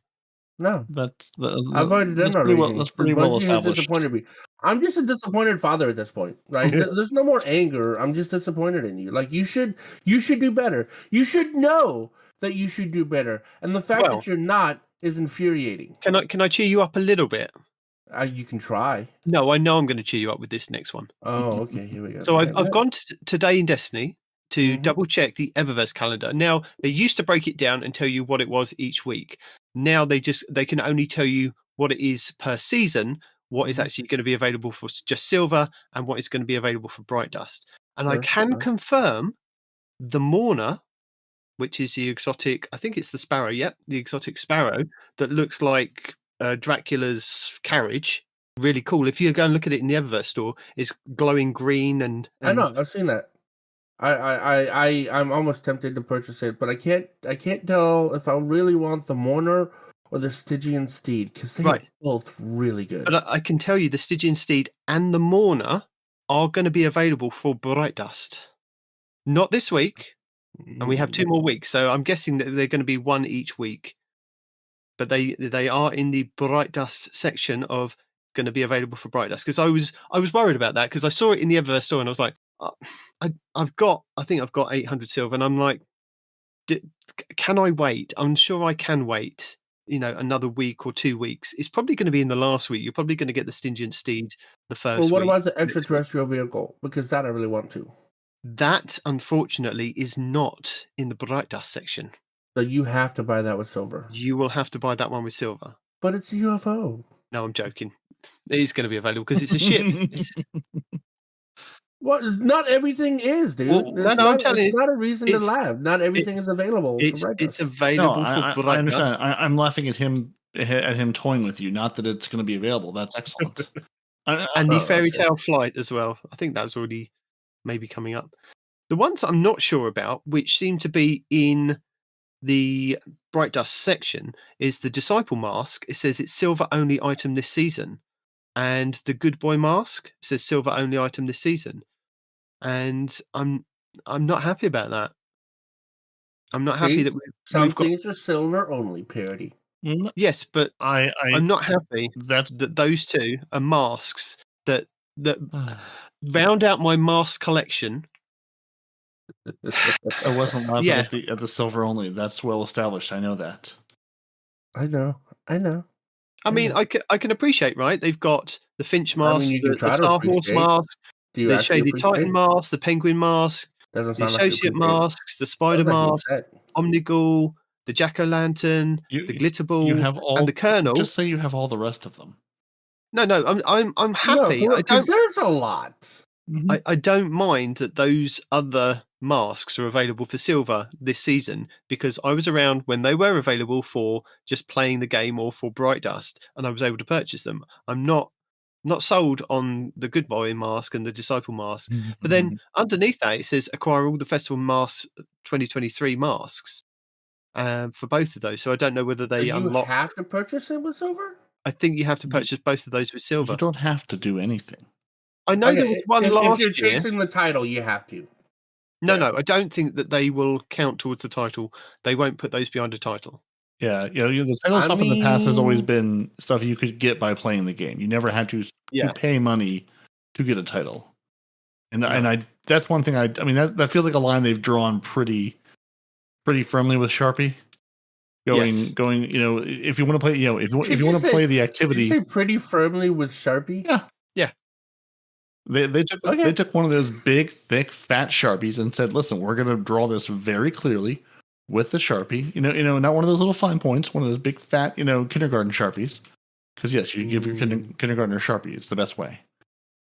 No, I've already done my that's pretty well established. Disappointed me. I'm just a disappointed father at this point, right? There's no more anger. I'm just disappointed in you. Like you should do better. You should know that you should do better, and the fact that you're not is infuriating. Can I cheer you up a little bit? You can try. No, I know I'm going to cheer you up with this next one. Oh, okay. Here we go. So I've gone today in Destiny to double check the Eververse calendar. Now they used to break it down and tell you what it was each week. Now they can only tell you what it is per season, what is actually going to be available for just silver, and what is going to be available for Bright Dust. And I can confirm the Mourner, which is the exotic, I think it's the Sparrow, the exotic Sparrow that looks like Dracula's carriage. Really cool. If you go and look at it in the Eververse store, it's glowing green and I know, I've seen that. I'm almost tempted to purchase it, but I can't tell if I really want the Mourner or the Stygian Steed, because they're both really good. But I can tell you the Stygian Steed and the Mourner are going to be available for Bright Dust. Not this week, and we have 2 more weeks, so I'm guessing that they're going to be one each week. But they are in the Bright Dust section of going to be available for Bright Dust, because I was worried about that, because I saw it in the Eververse store and I was like, I think I've got 800 silver, and I'm like, can I wait? I'm sure I can wait, another week or 2 weeks. It's probably going to be in the last week. You're probably going to get the Stygian Steed the first week. Well, what about the extraterrestrial vehicle? Because that I really want to. That, unfortunately, is not in the Bright Dust section. So you have to buy that with silver. You will have to buy that one with silver. But it's a UFO. No, I'm joking. It is going to be available because it's a ship. Well, not everything is, dude. Well, I'm telling you, it's not a reason to laugh. Not everything is available. It's available for Bright I understand. Dust. I'm laughing at him toying with you. Not that it's going to be available. That's excellent. And the Fairy Tale Flight as well. I think that was already maybe coming up. The ones I'm not sure about, which seem to be in the Bright Dust section, is the Disciple Mask. It says it's silver only item this season, and the Good Boy Mask says silver only item this season. And I'm not happy about that. I'm not happy that some things are silver only, Peroty. Yes, but I'm not happy that those two are masks that round out my mask collection. I wasn't laughing at the silver only. That's well established. I know that. I know. I mean, I can appreciate, right? They've got the Finch mask, the Star Horse mask, the Shady Titan mask, the Penguin mask, the Associate masks, the Spider mask, Omnigul, the Jack-o'-lantern, the Glitterball, and the Colonel. Just say you have all the rest of them. No, I'm happy. Because there's a lot. I don't mind that those other masks are available for silver this season, because I was around when they were available for just playing the game or for Bright Dust, and I was able to purchase them. I'm not not sold on the Good Boy mask and the Disciple mask. But then underneath that, it says acquire all the Festival Masks 2023 masks for both of those. So I don't know whether they unlock. You have to purchase it with silver? I think you have to purchase both of those with silver. You don't have to do anything. I know there was one last year. If you're chasing the title, you have to. No, I don't think that they will count towards the title. They won't put those behind a title. Yeah, the title stuff in the past has always been stuff you could get by playing the game. You never had to pay money to get a title. And I that's one thing I mean that feels like a line they've drawn pretty firmly with Sharpie. Going, if you want to play, if you want to play the activity. Did you say pretty firmly with Sharpie? Yeah. They took one of those big, thick, fat Sharpies and said, "Listen, we're going to draw this very clearly with the Sharpie. Not one of those little fine points, one of those big, fat, kindergarten Sharpies. Because yes, you give your kindergartner a Sharpie; it's the best way."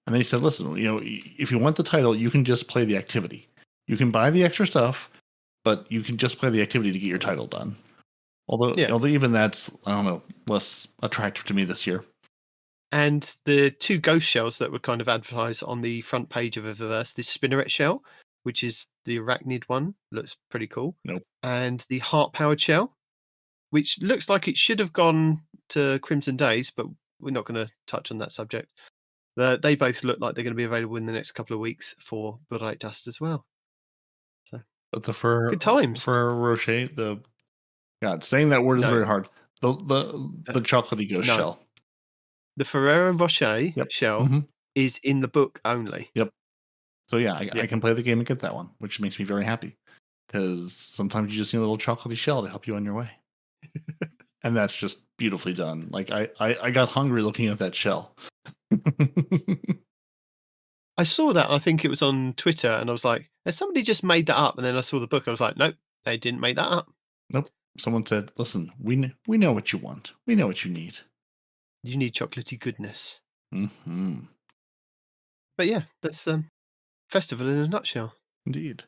And they said, "Listen, if you want the title, you can just play the activity. You can buy the extra stuff, but you can just play the activity to get your title done." Although even that's, I don't know, less attractive to me this year. And the two ghost shells that were kind of advertised on the front page of Eververse, the Spinneret shell, which is the arachnid one, looks pretty cool. Nope. And the heart-powered shell, which looks like it should have gone to Crimson Days, but we're not going to touch on that subject. They both look like they're going to be available in the next couple of weeks for Bright Dust as well. So, but good times. For Rocher, God, saying that word is very hard. The chocolatey ghost shell. The Ferrero Rocher shell is in the book only. Yep. So I can play the game and get that one, which makes me very happy. Because sometimes you just need a little chocolatey shell to help you on your way. And that's just beautifully done. Like I got hungry looking at that shell. I saw that, I think it was on Twitter, and I was like, has somebody just made that up? And then I saw the book, I was like, nope, they didn't make that up. Nope. Someone said, listen, we know what you want. We know what you need. You need chocolatey goodness. Mm-hmm. But yeah, that's festival in a nutshell. Indeed.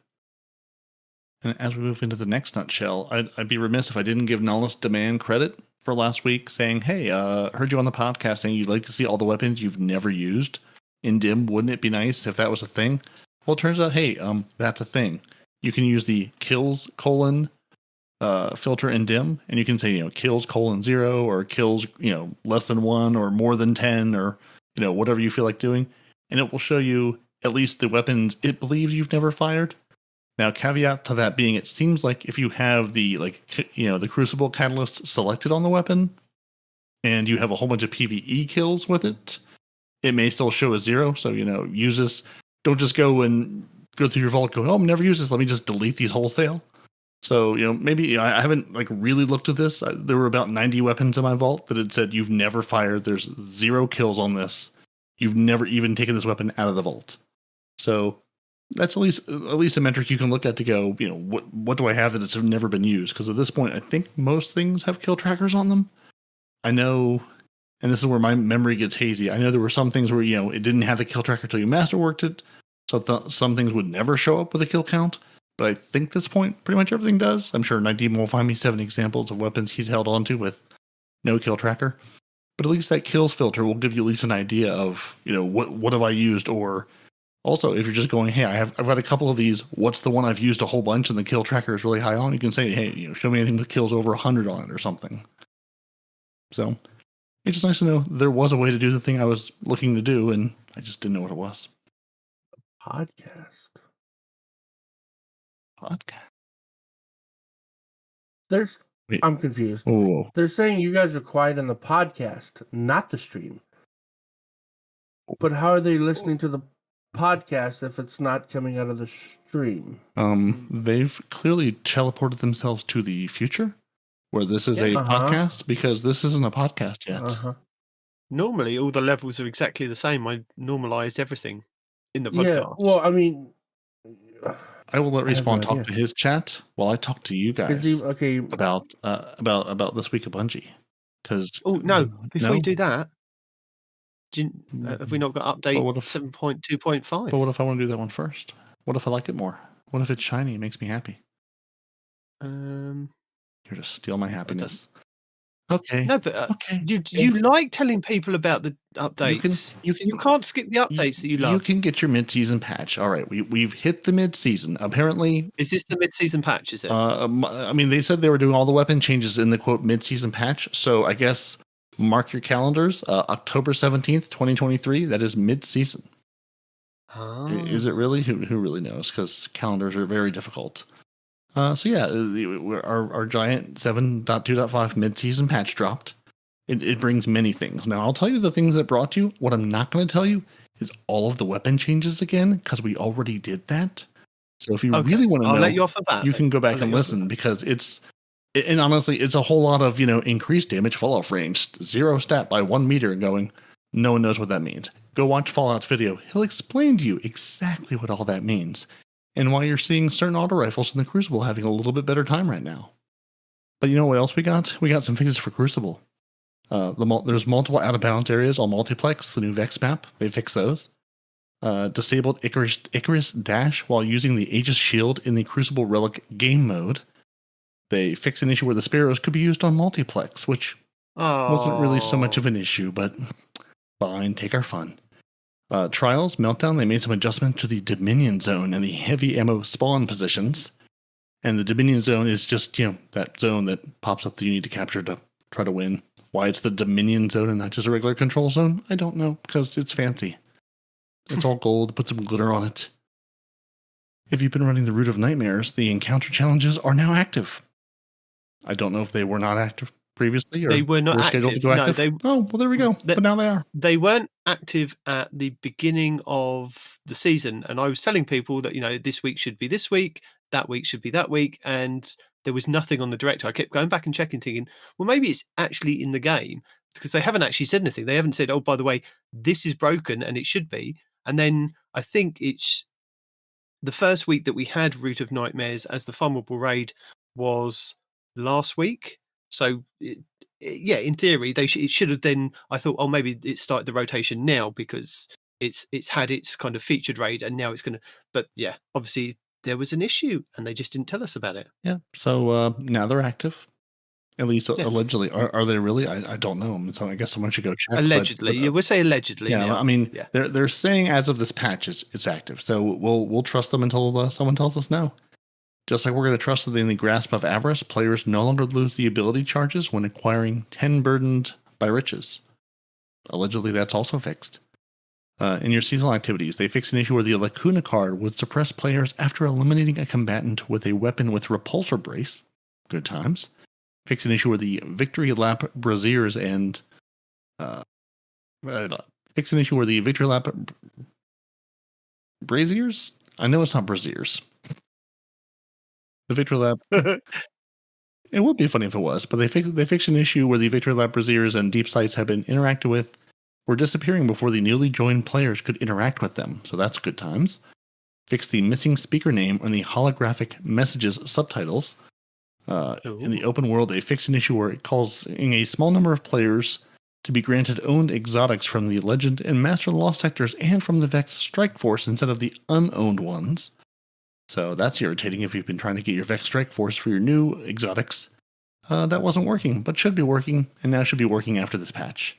And as we move into the next nutshell, I'd be remiss if I didn't give Nitedemon credit for last week saying, hey, heard you on the podcast saying you'd like to see all the weapons you've never used in Dim. Wouldn't it be nice if that was a thing? Well, it turns out, hey, that's a thing. You can use the kills : filter in Dim, and you can say, kills : 0 or kills, less than 1 or more than 10 or, whatever you feel like doing. And it will show you at least the weapons it believes you've never fired. Now, caveat to that being, it seems like if you have the, the Crucible Catalyst selected on the weapon and you have a whole bunch of PvE kills with it, it may still show a 0. So, use this. Don't just go and go through your vault going, oh, I'm never used this. Let me just delete these wholesale. So, maybe I haven't really looked at this. There were about 90 weapons in my vault that had said you've never fired. There's 0 kills on this. You've never even taken this weapon out of the vault. So that's at least a metric you can look at to go, what do I have that it's never been used? Because at this point, I think most things have kill trackers on them. I know, and this is where my memory gets hazy. I know there were some things where, it didn't have the kill tracker until you masterworked it. So some things would never show up with a kill count. But I think at this point, pretty much everything does. I'm sure Nitedemon will find me 7 examples of weapons he's held onto with no kill tracker. But at least that kills filter will give you at least an idea of, what have I used? Or also, if you're just going, hey, I've got a couple of these. What's the one I've used a whole bunch and the kill tracker is really high on? You can say, hey, show me anything with kills over 100 on it or something. So it's just nice to know there was a way to do the thing I was looking to do, and I just didn't know what it was. Podcast. I'm confused. Ooh. They're saying you guys are quiet in the podcast, not the stream. But how are they listening to the podcast if it's not coming out of the stream? They've clearly teleported themselves to the future, where this is a podcast, because this isn't a podcast yet. Normally, all the levels are exactly the same. I normalized everything in the podcast. Yeah, well, I mean, I will let Respawn talk to his chat while I talk to you guys about this week of Bungie. Before you do that, have we not got update 7.2.5? But what if I want to do that one first? What if I like it more? What if it's shiny? It makes me happy. You're just steal my happiness. Okay. No, but Okay. you like telling people about the updates. You can't skip the updates that you love. You can get your mid-season patch. All right, we've hit the mid-season. Apparently, Is this the mid-season patch? Is it? I mean, they said they were doing all the weapon changes in the quote mid-season patch. So I guess mark your calendars. October 17th, 2023. That is mid-season. Is it really? Who really knows? Because calendars are very difficult. So yeah, our giant 7.2.5 mid-season patch dropped. It brings many things. Now I'll tell you the things that brought you. What I'm not going to tell you is all of the weapon changes again, because we already did that. So if you really want to know, I'll let you off of that. you can go back and listen, because and honestly, it's a whole lot of, increased damage, fall off range, 0 stat by 1 meter, going, no one knows what that means. Go watch Fallout's video. He'll explain to you exactly what all that means, and why you're seeing certain auto rifles in the Crucible having a little bit better time right now. But you know what else we got? We got some fixes for Crucible. There's multiple out-of-bounds areas on multiplex, the new Vex map. They fixed those. Disabled Icarus Dash while using the Aegis Shield in the Crucible Relic game mode. They fixed an issue where the Sparrows could be used on multiplex, which wasn't really so much of an issue, but fine, take our fun. Trials, Meltdown, they made some adjustment to the Dominion Zone and the heavy ammo spawn positions. And the Dominion Zone is just, that zone that pops up that you need to capture to try to win. Why it's the Dominion Zone and not just a regular control zone, I don't know, because it's fancy. It's all gold, put some glitter on it. If you've been running the Route of Nightmares, the encounter challenges are now active. I don't know if they were not active previously, or they were not scheduled active. to go active. Oh, well, there we go. But now they are. They weren't active at the beginning of the season, and I was telling people that this week should be this week, that week should be that week, and there was nothing on the director. I kept going back and checking, thinking, well, maybe it's actually in the game, because they haven't actually said anything. They haven't said, oh, by the way, this is broken and it should be. And then I think it's the first week that we had Route of Nightmares as the farmable raid was last week. So in theory, it should have then. I thought, oh, maybe it started the rotation now, because it's had its kind of featured raid, and now it's going to. But yeah, obviously there was an issue, and they just didn't tell us about it. Yeah. So now they're active. At least allegedly. Are they really? I don't know. So I guess someone should go check. Allegedly, we'll say allegedly. Yeah, now. I mean, they're saying as of this patch it's active. So we'll trust them until someone tells us no. Just like we're going to trust that in the Grasp of Avarice, players no longer lose the ability charges when acquiring 10 burdened by riches. Allegedly, that's also fixed. In your seasonal activities, they fixed an issue where the Lacuna card would suppress players after eliminating a combatant with a weapon with repulsor brace. Good times. Fix an issue where the Victory Lap Braziers and fix an issue where the Victory Lap Braziers? I know it's not Braziers. The Victory Lap. It would be funny if it was, but they fixed an issue where the Victory Lap Braziers and deep sights have been interacted with, were disappearing before the newly joined players could interact with them. So that's good times. Fix the missing speaker name on the holographic messages subtitles. In the open world, they fixed an issue where it calls in a small number of players to be granted owned exotics from the Legend and Master of the Lost sectors and from the Vex Strike Force instead of the unowned ones. So that's irritating if you've been trying to get your Vex Strike Force for your new exotics. That wasn't working, but should be working, and now should be working after this patch.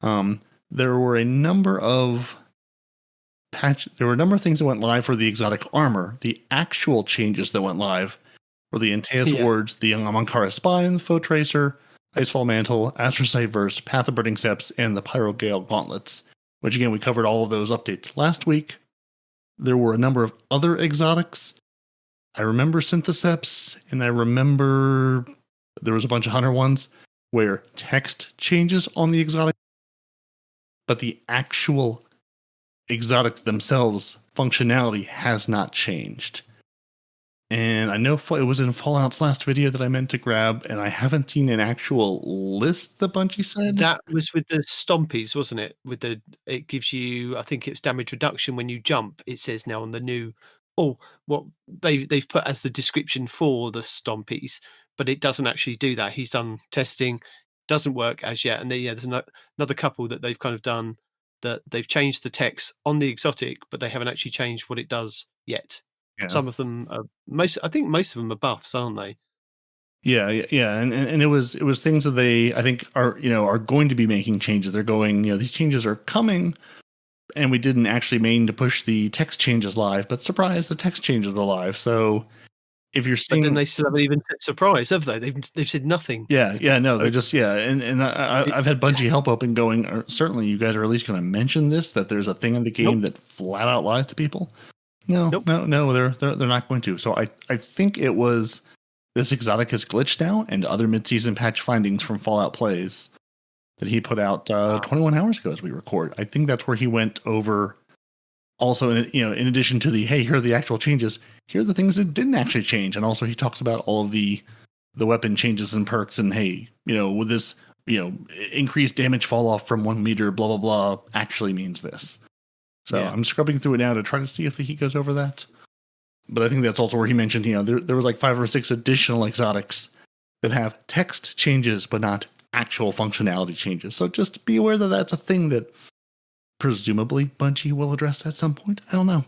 There were a number of things that went live for the exotic armor. The actual changes that went live were the Antaeus Wards, the Amankara Spine, Foe Tracer, Icefall Mantle, Astrocyte Verse, Path of Burning Steps, and the Pyrogale Gauntlets, which again, we covered all of those updates last week. There were a number of other exotics. I remember Syntheseps, and I remember there was a bunch of hunter ones where text changes on the exotic, but the actual exotic themselves functionality has not changed. And I know it was in Fallout's last video that I meant to grab, and I haven't seen an actual list that Bungie said. That was with the Stompies, wasn't it? It gives you, I think it's damage reduction when you jump. It says now on the new, what they've put as the description for the Stompies, but it doesn't actually do that. He's done testing, doesn't work as yet. And there's another couple that they've kind of done that they've changed the text on the exotic, but they haven't actually changed what it does yet. Yeah. Some of them are I think most of them are buffs, aren't they? Yeah, and it was things that they, I think, are going to be making changes. They're going, these changes are coming, and we didn't actually mean to push the text changes live, but surprise, the text changes are live. So if you're seeing, but then they still haven't even said surprise, have they? They've said nothing. Yeah, no, they're just and I've had Bungie help open going. Certainly, you guys are at least going to mention this, that there's a thing in the game that flat out lies to people. No, they're not going to. So I think it was this exotic is glitched now, and other mid-season patch findings from Fallout Plays that he put out 21 hours ago as we record. I think that's where he went over. Also, in addition to the, hey, here are the actual changes, here are the things that didn't actually change. And also he talks about all of the weapon changes and perks, and hey, with this, increased damage fall off from 1 meter, blah, blah, blah, actually means this. So I'm scrubbing through it now to try to see if he goes over that. But I think that's also where he mentioned, there were like 5 or 6 additional exotics that have text changes, but not actual functionality changes. So just be aware that that's a thing that presumably Bungie will address at some point. I don't know.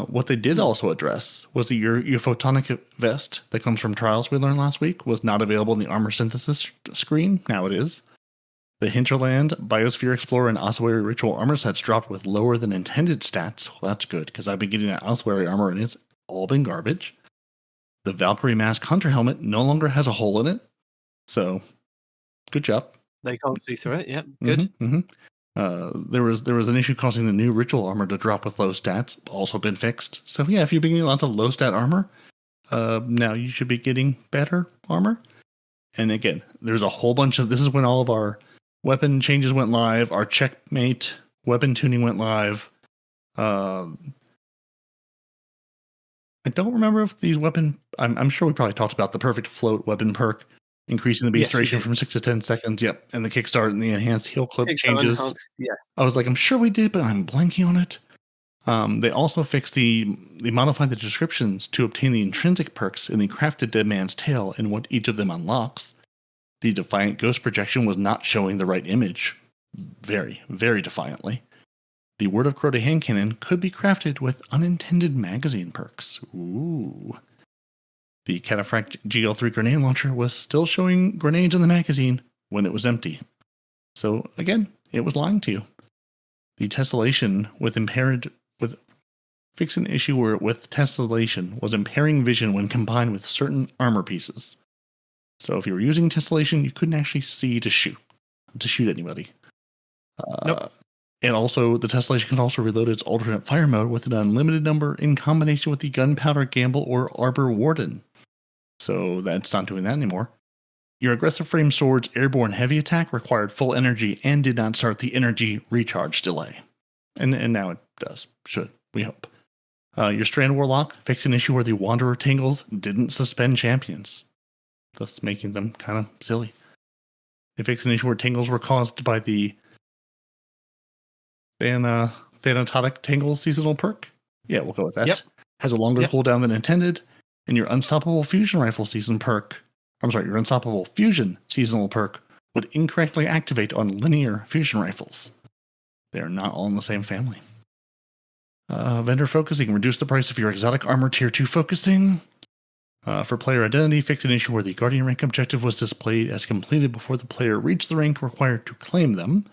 What they did also address was that your photonic vest that comes from Trials we learned last week was not available in the armor synthesis screen. Now it is. The Hinterland, Biosphere Explorer, and Ossuary Ritual armor sets dropped with lower than intended stats. Well, that's good, because I've been getting that Ossuary armor and it's all been garbage. The Valkyrie Mask Hunter helmet no longer has a hole in it. So, good job. They can't see through it. Yeah, good. There was an issue causing the new ritual armor to drop with low stats, also been fixed. So yeah, if you've been getting lots of low stat armor, now you should be getting better armor. And again, there's a whole bunch of, this is when all of our weapon changes went live, our checkmate weapon tuning went live. I don't remember if these weapon, I'm sure we probably talked about the perfect float weapon perk, increasing the beast duration from 6 to 10 seconds. Yep. And the kickstart and the enhanced heal clip changes. I was like, I'm sure we did, but I'm blanking on it. They also fixed they modified the descriptions to obtain the intrinsic perks in the crafted Dead Man's Tale and what each of them unlocks. The Defiant Ghost projection was not showing the right image. Very, very defiantly. The Word of Peroty hand cannon could be crafted with unintended magazine perks. Ooh. The Cataphract GL3 grenade launcher was still showing grenades in the magazine when it was empty. So again, it was lying to you. The tessellation fix an issue where with tessellation was impairing vision when combined with certain armor pieces. So if you were using tessellation, you couldn't actually see to shoot anybody. And also, the tessellation can also reload its alternate fire mode with an unlimited number in combination with the Gunpowder Gamble or Arbor Warden. So that's not doing that anymore. Your aggressive frame sword's airborne heavy attack required full energy and did not start the energy recharge delay. And now it does. Should, we hope. Your Strand Warlock fixed an issue where the Wanderer Tingles didn't suspend champions, thus making them kind of silly. They fixed an issue where tingles were caused by the Thanatotic Tingle seasonal perk. Yeah, we'll go with that. Yep. Has a longer cooldown than intended. And your Unstoppable Fusion Rifle season perk, your Unstoppable Fusion seasonal perk would incorrectly activate on linear fusion rifles. They're not all in the same family. Vendor focusing, reduce the price of your exotic armor tier 2 focusing. For player identity, fix an issue where the Guardian rank objective was displayed as completed before the player reached the rank required to claim them.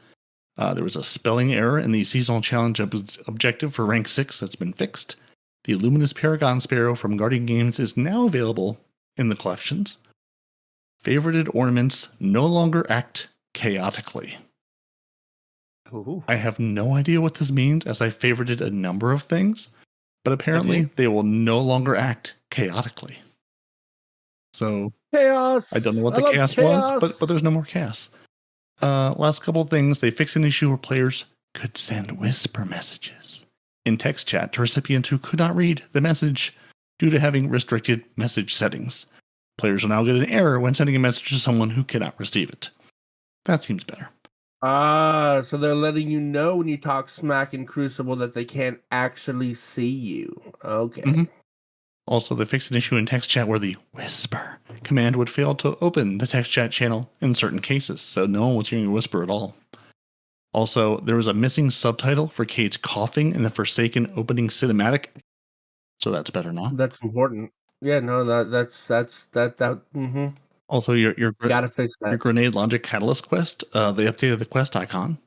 There was a spelling error in the seasonal challenge objective for rank 6 that's been fixed. The Luminous Paragon Sparrow from Guardian Games is now available in the collections. Favorited ornaments no longer act chaotically. Ooh. I have no idea what this means, as I favorited a number of things, but apparently they will no longer act chaotically. So chaos. I don't know what the chaos was, but there's no more chaos. Last couple of things, they fixed an issue where players could send whisper messages in text chat to recipients who could not read the message due to having restricted message settings. Players will now get an error when sending a message to someone who cannot receive it. That seems better. So they're letting you know when you talk smack in Crucible that they can't actually see you. Okay. Mm-hmm. Also, they fixed an issue in text chat where the whisper command would fail to open the text chat channel in certain cases, so no one was hearing a whisper at all. Also, there was a missing subtitle for Cade's coughing in the Forsaken opening cinematic, so that's better now. That's important. Yeah, no, that's that. Mm-hmm. Also, your Gotta fix your that. grenade logic catalyst quest. They updated the quest icon.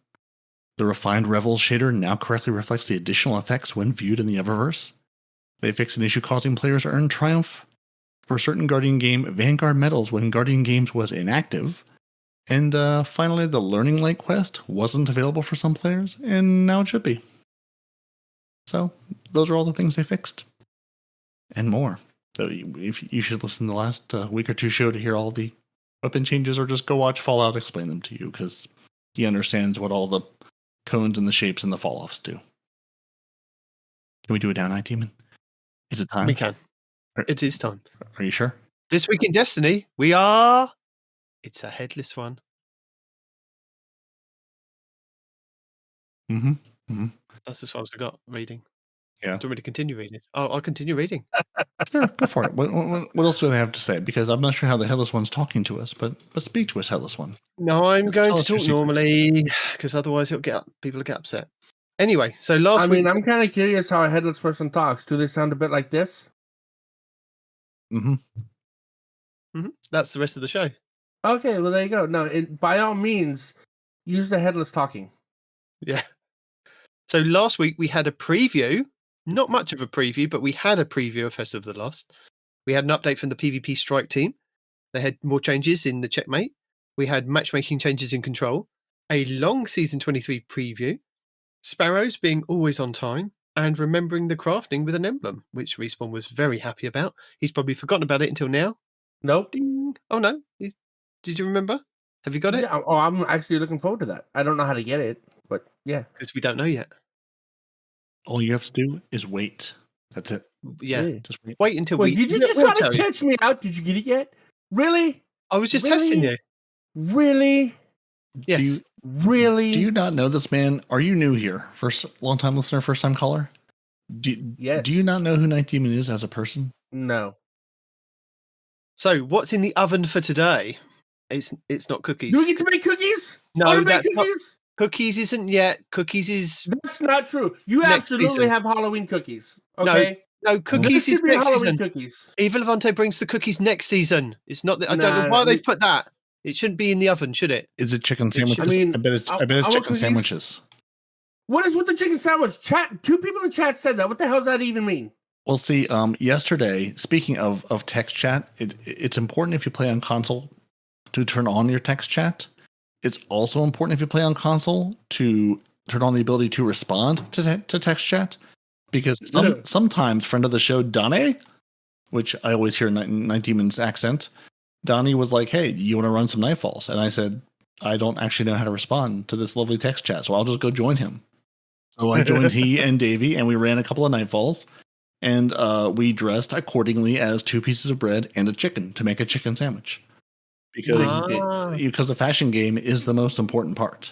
The refined Revel shader now correctly reflects the additional effects when viewed in the Eververse. They fixed an issue causing players to earn triumph for certain Guardian game Vanguard medals when Guardian Games was inactive. And finally, the Learning Light quest wasn't available for some players, and now it should be. So those are all the things they fixed, and more. So if you should listen to the last week or two show to hear all the weapon changes, or just go watch Fallout explain them to you, because he understands what all the cones and the shapes and the fall-offs do. Can we do it now, Nitedemon? Is it time? We can. It is time. Are you sure? This week in Destiny, we are. It's a headless one. Mm-hmm. Mm-hmm. That's as far as I got reading. Yeah. Do you want me to continue reading? I'll continue reading. Sure, go for it. What else do they have to say? Because I'm not sure how the headless one's talking to us, but speak to us, headless one. No, I'm going Tell to us your talk secret. normally because otherwise people will get upset. Anyway, so last week. I'm kind of curious how a headless person talks. Do they sound a bit like this? Mm-hmm. That's the rest of the show. Okay, well there you go. No, by all means, use the headless talking. Yeah. So last week we had a preview, not much of a preview, but we had a preview of Festival of the Lost. We had an update from the PvP Strike team. They had more changes in the Checkmate. We had matchmaking changes in Control, a long Season 23 preview, Sparrows being always on time, and remembering the crafting with an emblem, which Respawn was very happy about. He's probably forgotten about it until now. Nope. Ding. Oh, no. Did you remember? Have you got it? Yeah, I'm actually looking forward to that. I don't know how to get it, but yeah. Because we don't know yet. All you have to do is wait. That's it. Yeah. Just wait. Wait until Wait, did you just we'll try to tell you. catch me out? Did you get it yet? Really? I was just Really? testing you. Really? Yes. Really? Do you not know this man? Are you new here? Long time listener, first time caller? Yes. Do you not know who Nitedemon is as a person? No. So, what's in the oven for today? It's not cookies. Do we get to make cookies? No, Want to make that's not- cookies? Cookies isn't yet. Cookies is That's not true. You Next absolutely season. have Halloween cookies. Okay. no This cookies is should be next Halloween season. cookies. Eva Levante brings the cookies next season. It's not. I don't know Nah, why they've put that. It shouldn't be in the oven, should it? Is it chicken should- sandwiches? I mean, I bet it's I want chicken cookies. sandwiches. What is with the chicken sandwich? Chat. 2 people in chat said that. What the hell does that even mean? Well, see, yesterday, speaking of text chat, it's important if you play on console to turn on your text chat. It's also important if you play on console to turn on the ability to respond to text chat, because sometimes friend of the show Donnie, which I always hear Nitedemon's accent, Donnie was like, "Hey, you want to run some Nightfalls?" And I said, "I don't actually know how to respond to this lovely text chat, so I'll just go join him." So I joined he and Davey, and we ran a couple of Nightfalls, and we dressed accordingly as 2 pieces of bread and a chicken to make a chicken sandwich. Because the fashion game is the most important part.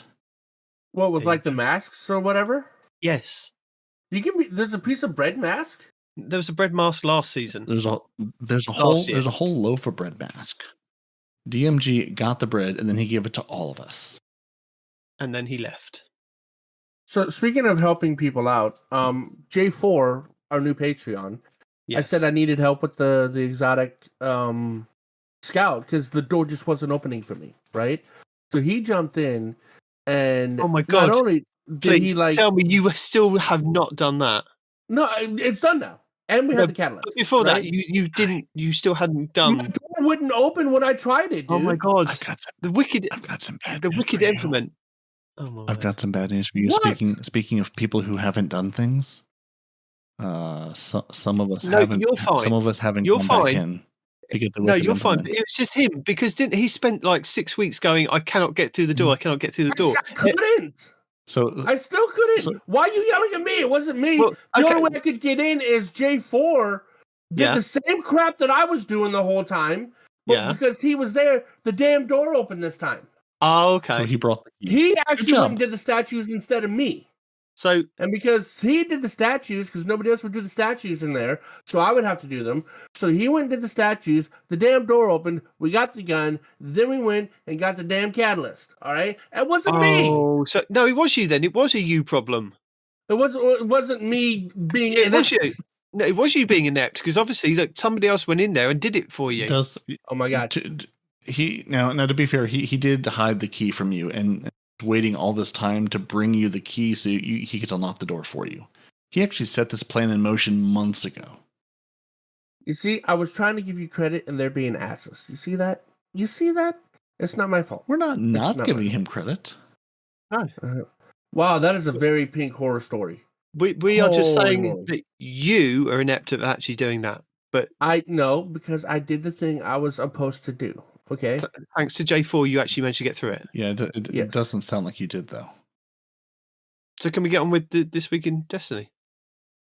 What, with like the masks or whatever? Yes. There's a piece of bread mask? There was a bread mask last season. There's a whole loaf of bread mask. DMG got the bread and then he gave it to all of us. And then he left. So speaking of helping people out, J4, our new Patreon, Yes. I said I needed help with the exotic scout because the door just wasn't opening for me, right? So he jumped in, and Oh my God. not only did Please he tell me you still have not done that. no, it's done now, and we have the catalyst. But before right? that, you didn't. You still hadn't My done. door wouldn't open when I tried it, dude. Oh my God! I've got some bad The news wicked for you. implement. Oh my I've word. got some bad news for you. What? Speaking of people who haven't done things, some of us No, haven't. you're fine. Some of us haven't You're gone back fine. in to get the No, wicked you're fine. implement. But it was just him because didn't he spent like 6 weeks going? I cannot get through the door. I cannot get through the door. I couldn't. So I still couldn't. So- Why are you yelling at me? It wasn't me. Well, The okay. only way I could get in is J4 did Yeah. the same crap that I was doing the whole time, but Yeah. because he was there, the damn door opened this time. Oh, okay. so he brought the key. He actually job. went and did the statues instead of me. So And because he did the statues, because nobody else would do the statues in there, so I would have to do them. So he went and did the statues. The damn door opened. We got the gun. Then we went and got the damn catalyst. All right, it wasn't me. Oh, so no, it was you then. It was a you problem. It wasn't me being. Yeah, it was you. No, it was you being inept because obviously, look, somebody else went in there and did it for you. Oh my god! Now to be fair, he did hide the key from you and waiting all this time to bring you the key so he could unlock the door for you. He actually set this plan in motion months ago. You see, I was trying to give you credit, and they're being asses. You see that? You see that? It's not my fault. We're not giving him credit. No. Wow, that is a very pink horror story. We are just saying that you are inept at actually doing that. But I know because I did the thing I was supposed to do. Okay. Thanks to J4, you actually managed to get through it. Yeah, it doesn't sound like you did though. So can we get on with this week in Destiny?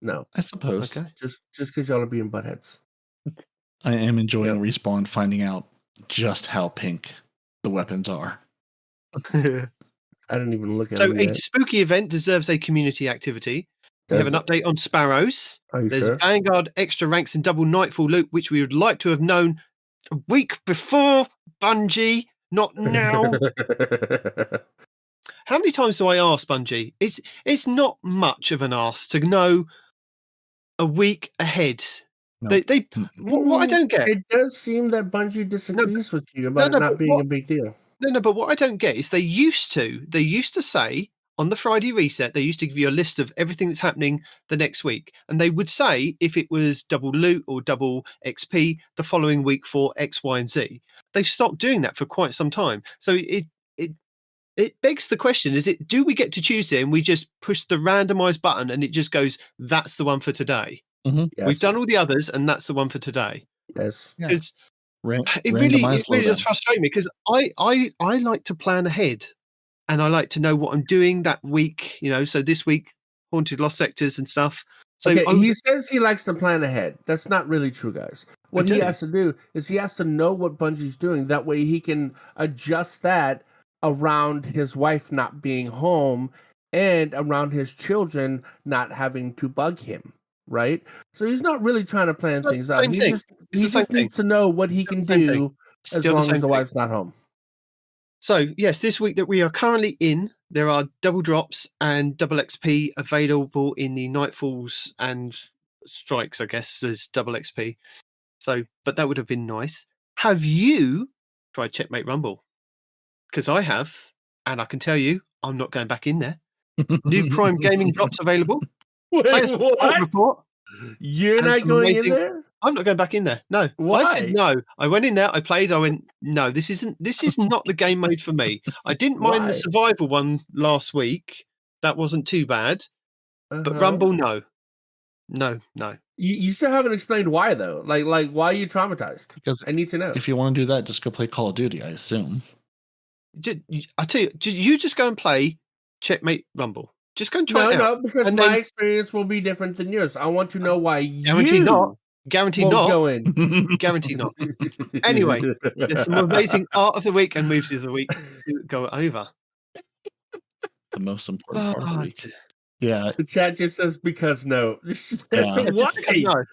No, I suppose. Okay. Just because y'all are being buttheads. I am enjoying Respawn finding out just how pink the weapons are. I didn't even look at it. So a spooky event deserves a community activity. We have an update on Sparrows. There's Vanguard extra ranks and double Nightfall loot, which we would like to have known a week before, Bungie, not now. How many times do I ask Bungie? It's not much of an ask to know a week ahead. No. What I don't get. It does seem that Bungie disagrees with you about it not being a big deal. No, but what I don't get is they used to say on the Friday reset, they used to give you a list of everything that's happening the next week. And they would say if it was double loot or double XP the following week for X, Y, and Z. They've stopped doing that for quite some time. So it begs the question, do we get to Tuesday and we just push the randomized button and it just goes, that's the one for today? Mm-hmm. Yes. We've done all the others and that's the one for today. Yes. Because it really does frustrate me because I like to plan ahead and I like to know what I'm doing that week, so this week, Haunted Lost Sectors and stuff. So he says he likes to plan ahead. That's not really true, guys. What he has to do is he has to know what Bungie's doing. That way he can adjust that around his wife not being home and around his children not having to bug him, right? So he's not really trying to plan things out. He just needs to know what he can do as long as the wife's not home. So, yes, this week that we are currently in, there are double drops and double XP available in the Nightfalls and Strikes, I guess, as double XP. So, but that would have been nice. Have you tried Checkmate Rumble? Because I have, and I can tell you, I'm not going back in there. New Prime Gaming drops available. Wait, what? Report. You're not going in there? I'm not going back in there. No. Why? I said no. I went in there, I played, I went, no, this is not the game made for me. I didn't mind the survival one last week. That wasn't too bad. But Rumble, no. No. You still haven't explained why though. Like why are you traumatized? Because I need to know. If you want to do that, just go play Call of Duty, I assume. I tell you just go and play Checkmate Rumble. Just go and try it out. No, because my experience will be different than yours. I want to know why Guarantee not. Go in. Guarantee not. Anyway, there's some amazing art of the week and moves of the week to go over. The most important part of the week. Yeah. The chat just says because no. Yeah. Why?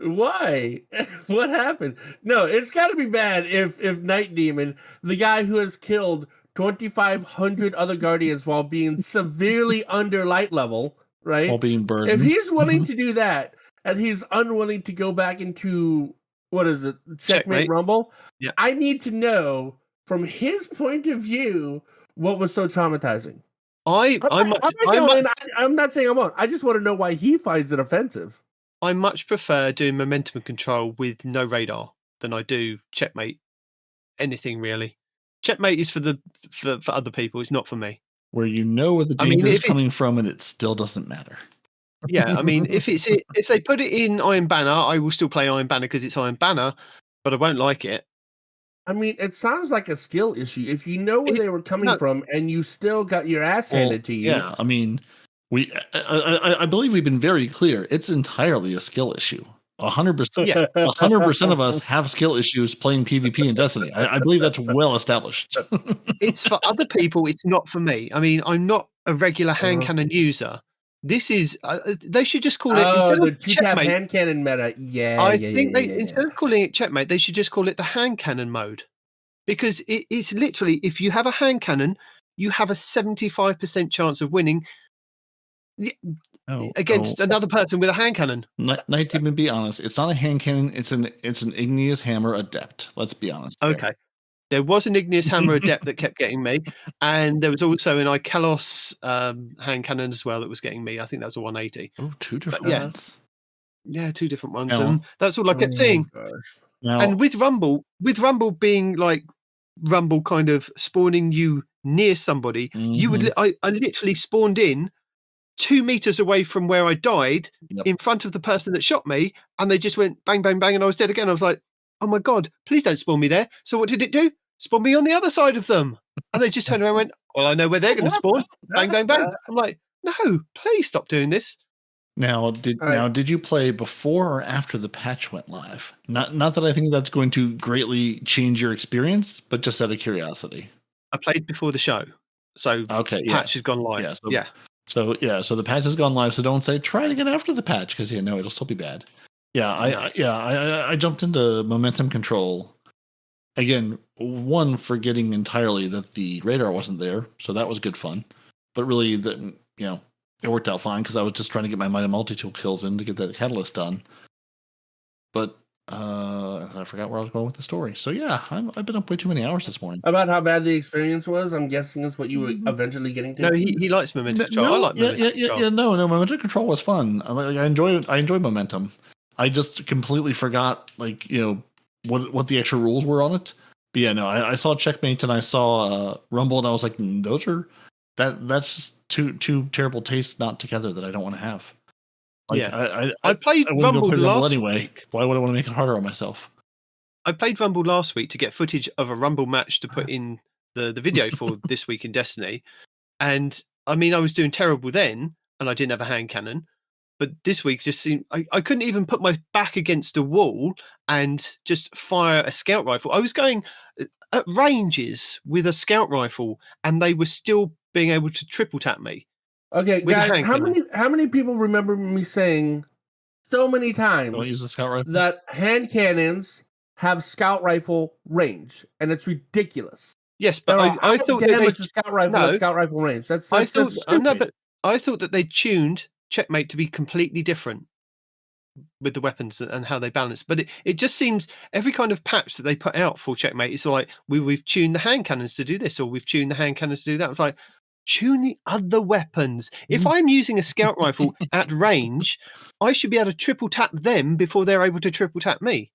Why? What happened? No, it's got to be bad if Nitedemon, the guy who has killed 2,500 other Guardians while being severely under light level, right? While being burned. If he's willing to do that and he's unwilling to go back into, what is it, Checkmate Rumble, yeah. I need to know from his point of view what was so traumatizing. I'm not saying I'm on. I just want to know why he finds it offensive. I much prefer doing momentum control with no radar than I do Checkmate. Anything really. Checkmate is for other people. It's not for me. Where you know where the danger is coming from, and it still doesn't matter. Yeah, I mean, if they put it in Iron Banner, I will still play Iron Banner because it's Iron Banner, but I won't like it. I mean, it sounds like a skill issue. If you know where they were coming from, and you still got your ass handed to you. Yeah, I mean, I believe we've been very clear. It's entirely a skill issue. 100%. Yeah, 100% of us have skill issues playing PvP in Destiny. I believe that's well established. It's for other people. It's not for me. I mean, I'm not a regular hand cannon user. This is. They should just call it instead the of two-tap hand cannon meta. Yeah, I think instead of calling it Checkmate, they should just call it the hand cannon mode, because it's literally if you have a hand cannon, you have a 75% chance of winning. against another person with a hand cannon. Nitedemon, be honest. It's not a hand cannon. It's an igneous hammer adept. Let's be honest. Okay. There was an igneous hammer adept that kept getting me, and there was also an Ikelos hand cannon as well that was getting me. I think that was a 180. Oh, two different ones. Yeah, two different ones. Now, and that's all I kept seeing. Now, and with Rumble being like Rumble kind of spawning you near somebody, you would. I literally spawned in 2 meters away from where I died, in front of the person that shot me, and they just went bang, bang, bang, and I was dead again. I was like, oh my God, please don't spawn me there. So what did it do? Spawn me on the other side of them. And they just turned around and went, well, I know where they're going to spawn. Bang, bang, bang. I'm like, no, please stop doing this. Now, did you play before or after the patch went live? Not that I think that's going to greatly change your experience, but just out of curiosity. I played before the show. So patch has gone live. So the patch has gone live. So don't say try it again after the patch because it'll still be bad. I jumped into momentum control again. One, forgetting entirely that the radar wasn't there, so that was good fun. But really, it worked out fine because I was just trying to get my Mighty Multi-Tool kills in to get that catalyst done. But I forgot where I was going with the story. So yeah, I've been up way too many hours this morning. About how bad the experience was, I'm guessing is what you were eventually getting to. No, he likes momentum control. I like momentum control. No, momentum control was fun. I enjoy momentum. I just completely forgot what the extra rules were on it. But yeah, no, I saw Checkmate and I saw Rumble and I was like, that's just two terrible tastes not together that I don't want to have. I played Rumble last anyway. week. Why would I want to make it harder on myself? I played Rumble last week to get footage of a Rumble match to put in the video for this week in Destiny. And I mean, I was doing terrible then and I didn't have a hand cannon. But this week just seemed I couldn't even put my back against a wall and just fire a scout rifle. I was going at ranges with a scout rifle and they were still being able to triple tap me. Okay, guys, how many people remember me saying so many times don't use a scout rifle? That hand cannons have scout rifle range, and it's ridiculous. Yes, but I thought that they scout rifle range. That's I thought that they tuned Checkmate to be completely different with the weapons and how they balance. But it just seems every kind of patch that they put out for Checkmate, it's like we've tuned the hand cannons to do this, or we've tuned the hand cannons to do that. It's like tune the other weapons. If I'm using a scout rifle at range, I should be able to triple tap them before they're able to triple tap me.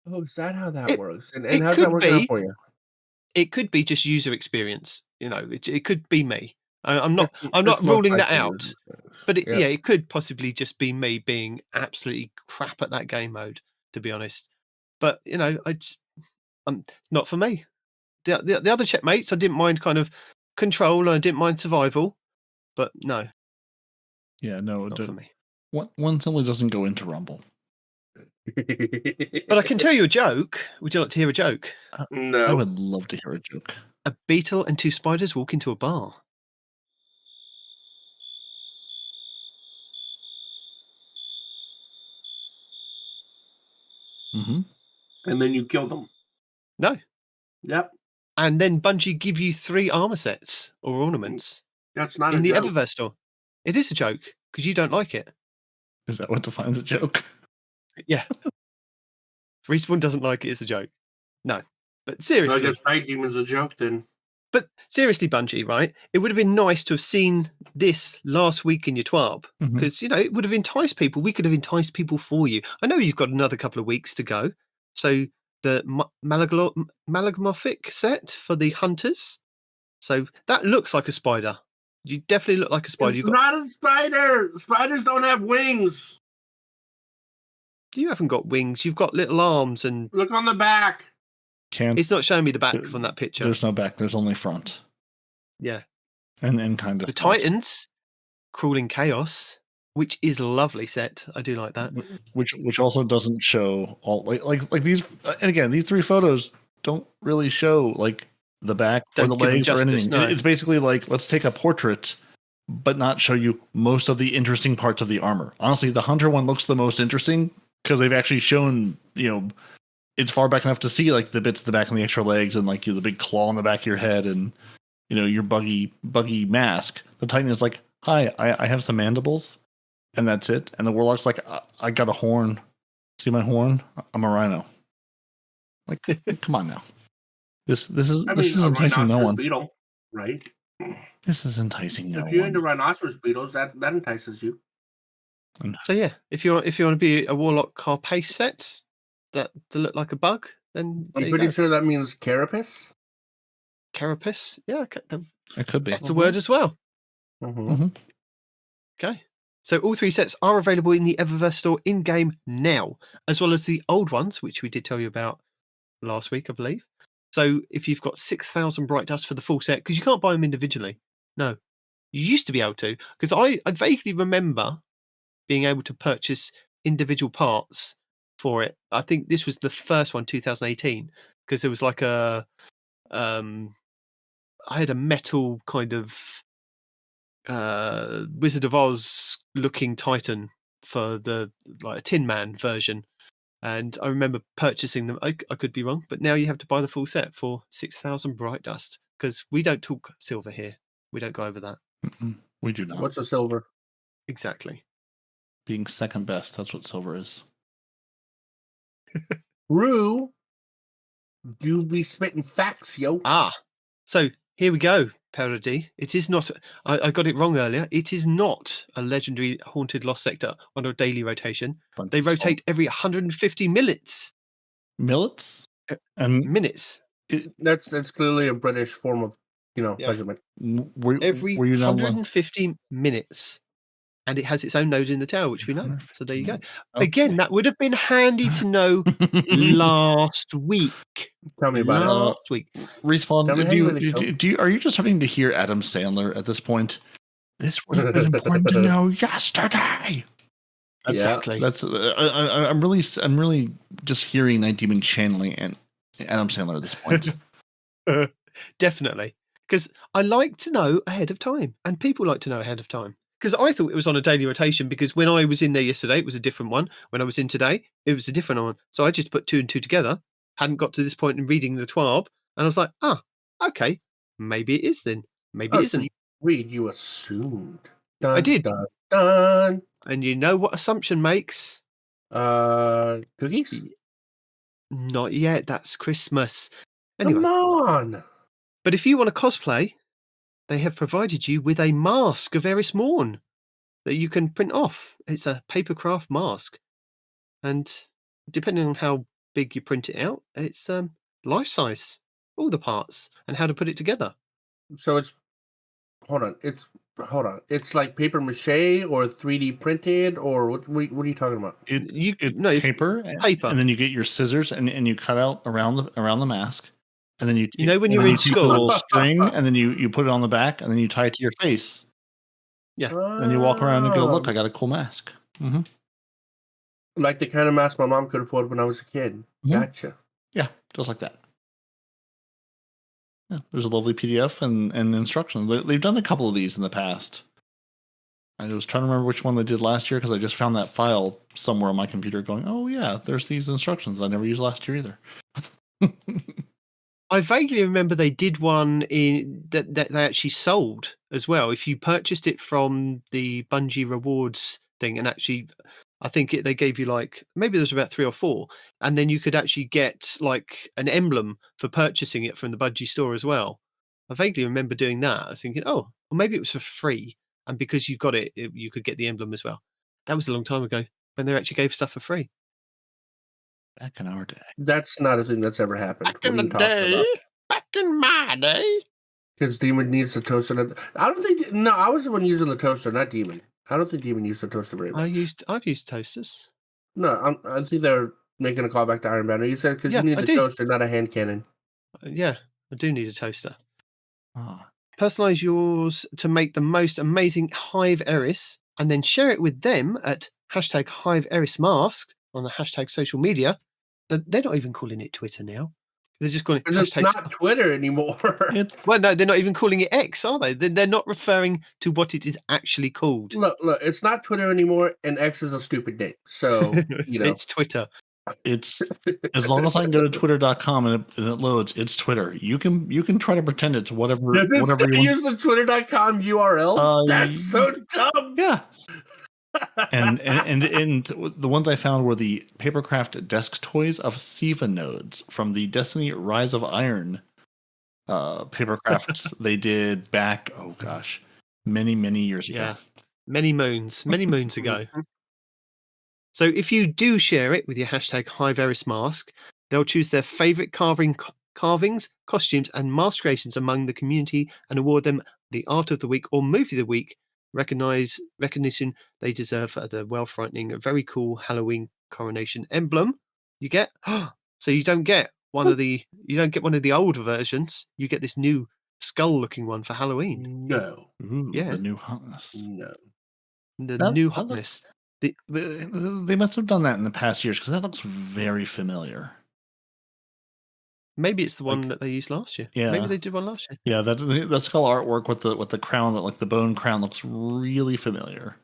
Oh, is that how that works? And how's that working out for you? It could be just user experience. It could be me. I'm not ruling that out. But it could possibly just be me being absolutely crap at that game mode, to be honest. But not for me. The other Checkmates, I didn't mind kind of control and I didn't mind survival, but no. Yeah, no, not for me. One simply doesn't go into Rumble. But I can tell you a joke. Would you like to hear a joke? No. I would love to hear a joke. A beetle and two spiders walk into a bar. Mm-hmm. And then you kill them. No. Yep. And then Bungie give you 3 armor sets or ornaments. That's not in the Eververse store. It is a joke because you don't like it. Is that what defines a joke? Yeah. Respawn doesn't like it. It's a joke. No, but seriously, I guess Night Demon's a joke then. But seriously, Bungie, right? It would have been nice to have seen this last week in your TWAB because it would have enticed people. We could have enticed people for you. I know you've got another couple of weeks to go, so the Malagmorphic set for the hunters. So that looks like a spider. You definitely look like a spider. It's not a spider. Spiders don't have wings. You haven't got wings. You've got little arms and look on the back. It's not showing me the back from that picture. There's no back. There's only front. Yeah, and kind of the Titans, Crawling Chaos, which is a lovely set. I do like that. Which also doesn't show all like these. And again, these 3 photos don't really show like the back or the legs or anything. No. It's basically like let's take a portrait, but not show you most of the interesting parts of the armor. Honestly, the hunter one looks the most interesting because they've actually shown it's far back enough to see like the bits of the back and the extra legs and like the big claw on the back of your head and your buggy mask. The Titan is like, hi, I have some mandibles. and that's it. And the warlock's like, I got a horn. See my horn? I'm a rhino. Like, come on now. This is enticing no one. Beetle, right? This is enticing no one. If you're into rhinoceros beetles, that entices you. So yeah, if you want to be a warlock carapace set that to look like a bug, then I'm pretty sure that means carapace. Carapace, yeah, It could be. That's a word as well. Okay. So all 3 sets are available in the Eververse store in-game now, as well as the old ones, which we did tell you about last week, I believe. So if you've got 6,000 Bright Dust for the full set, because you can't buy them individually. No. You used to be able to, because I vaguely remember being able to purchase individual parts for it. I think this was the first one, 2018, because there was like I had a metal kind of Wizard of Oz looking Titan for the like a Tin Man version, and I remember purchasing them. I could be wrong, but now you have to buy the full set for 6,000 Bright Dust, because we don't talk silver here. We don't go over that. We do not. What's a silver? Exactly. Being second best, that's what silver is. Rue, you be spitting facts, yo. So here we go, Peroty. It is not, I got it wrong earlier. It is not a legendary haunted lost sector on a daily rotation. They rotate every 150 minutes. Millets? And minutes. That's clearly a British form of, measurement. Every 150 minutes. And it has its own node in the tower, which we know. So there you go. Okay. Again, that would have been handy to know last week. Tell me about last week. Respawn, are you just starting to hear Adam Sandler at this point? This would have been important to know yesterday. Exactly. I'm really just hearing Nitedemon channeling and Adam Sandler at this point. Definitely. Because I like to know ahead of time, and people like to know ahead of time. Because I thought it was on a daily rotation, because when I was in there yesterday, it was a different one. When I was in today, it was a different one. So I just put 2 and 2 together, hadn't got to this point in reading the TWAB, and I was like, okay, maybe it is then. Maybe it isn't. So you read, you assumed. I did. Dun, dun. And you know what assumption makes? Cookies? Not yet. That's Christmas. Anyway. Come on. But if you want to cosplay, they have provided you with a mask of Eris Morn that you can print off. It's a papercraft mask. And depending on how big you print it out, it's life size, all the parts, and how to put it together. So it's It's like paper mache or 3D printed, or what are you talking about? It's paper, and then you get your scissors and you cut out around the mask. And then when you're in school, a little string, and then you put it on the back, and then you tie it to your face. Yeah. Then you walk around and go, look, I got a cool mask. Mm-hmm. Like the kind of mask my mom could afford when I was a kid. Mm-hmm. Gotcha. Yeah, just like that. Yeah, there's a lovely PDF and instructions. They've done a couple of these in the past. I was trying to remember which one they did last year, because I just found that file somewhere on my computer going, oh yeah, there's these instructions that I never used last year either. I vaguely remember they did one that they actually sold as well. If you purchased it from the Bungie rewards thing, and actually, I think they gave you maybe there was about 3 or 4, and then you could actually get an emblem for purchasing it from the Bungie store as well. I vaguely remember doing that. I was thinking, well, maybe it was for free, and because you got it, you could get the emblem as well. That was a long time ago when they actually gave stuff for free. Back in our day. That's not a thing that's ever happened. Back in the day. Back in my day. Because Demon needs the toaster. I don't think. No, I was the one using the toaster, not Demon. I don't think Demon used the toaster very much. I've used toasters. No, I think they're making a callback to Iron Banner. You said because you need the toaster, not a hand cannon. Yeah, I do need a toaster. Personalize yours to make the most amazing Hive Eris, and then share it with them at #HiveErisMask on the hashtag social media. They're not even calling it Twitter now. They're just calling it. It's not Twitter anymore. Well, no, they're not even calling it X, are they? They're not referring to what it is actually called. Look, it's not Twitter anymore, and X is a stupid name. So, it's Twitter. It's as long as I can go to twitter.com and it loads, it's Twitter. You can try to pretend it's whatever. Does it whatever still you use the twitter.com URL? That's so dumb. Yeah. and the ones I found were the papercraft desk toys of Siva nodes from the Destiny Rise of Iron papercrafts they did back, oh gosh, many years ago. Yeah, many moons ago. So if you do share it with your hashtag #HiveErisMask, they'll choose their favourite carvings, costumes, and mask creations among the community and award them the Art of the Week or Movie of the Week recognition they deserve for the well-frightening, very cool Halloween coronation emblem you get. So you don't get one of the older versions. You get this new skull-looking one for Halloween. No. Ooh, Yeah. the new hotness. No. The new hotness. They must have done that in the past years because that looks very familiar. Maybe it's the one that they used last year. Yeah. Maybe they did one last year. Yeah, that skull artwork with the crown, like the bone crown, looks really familiar.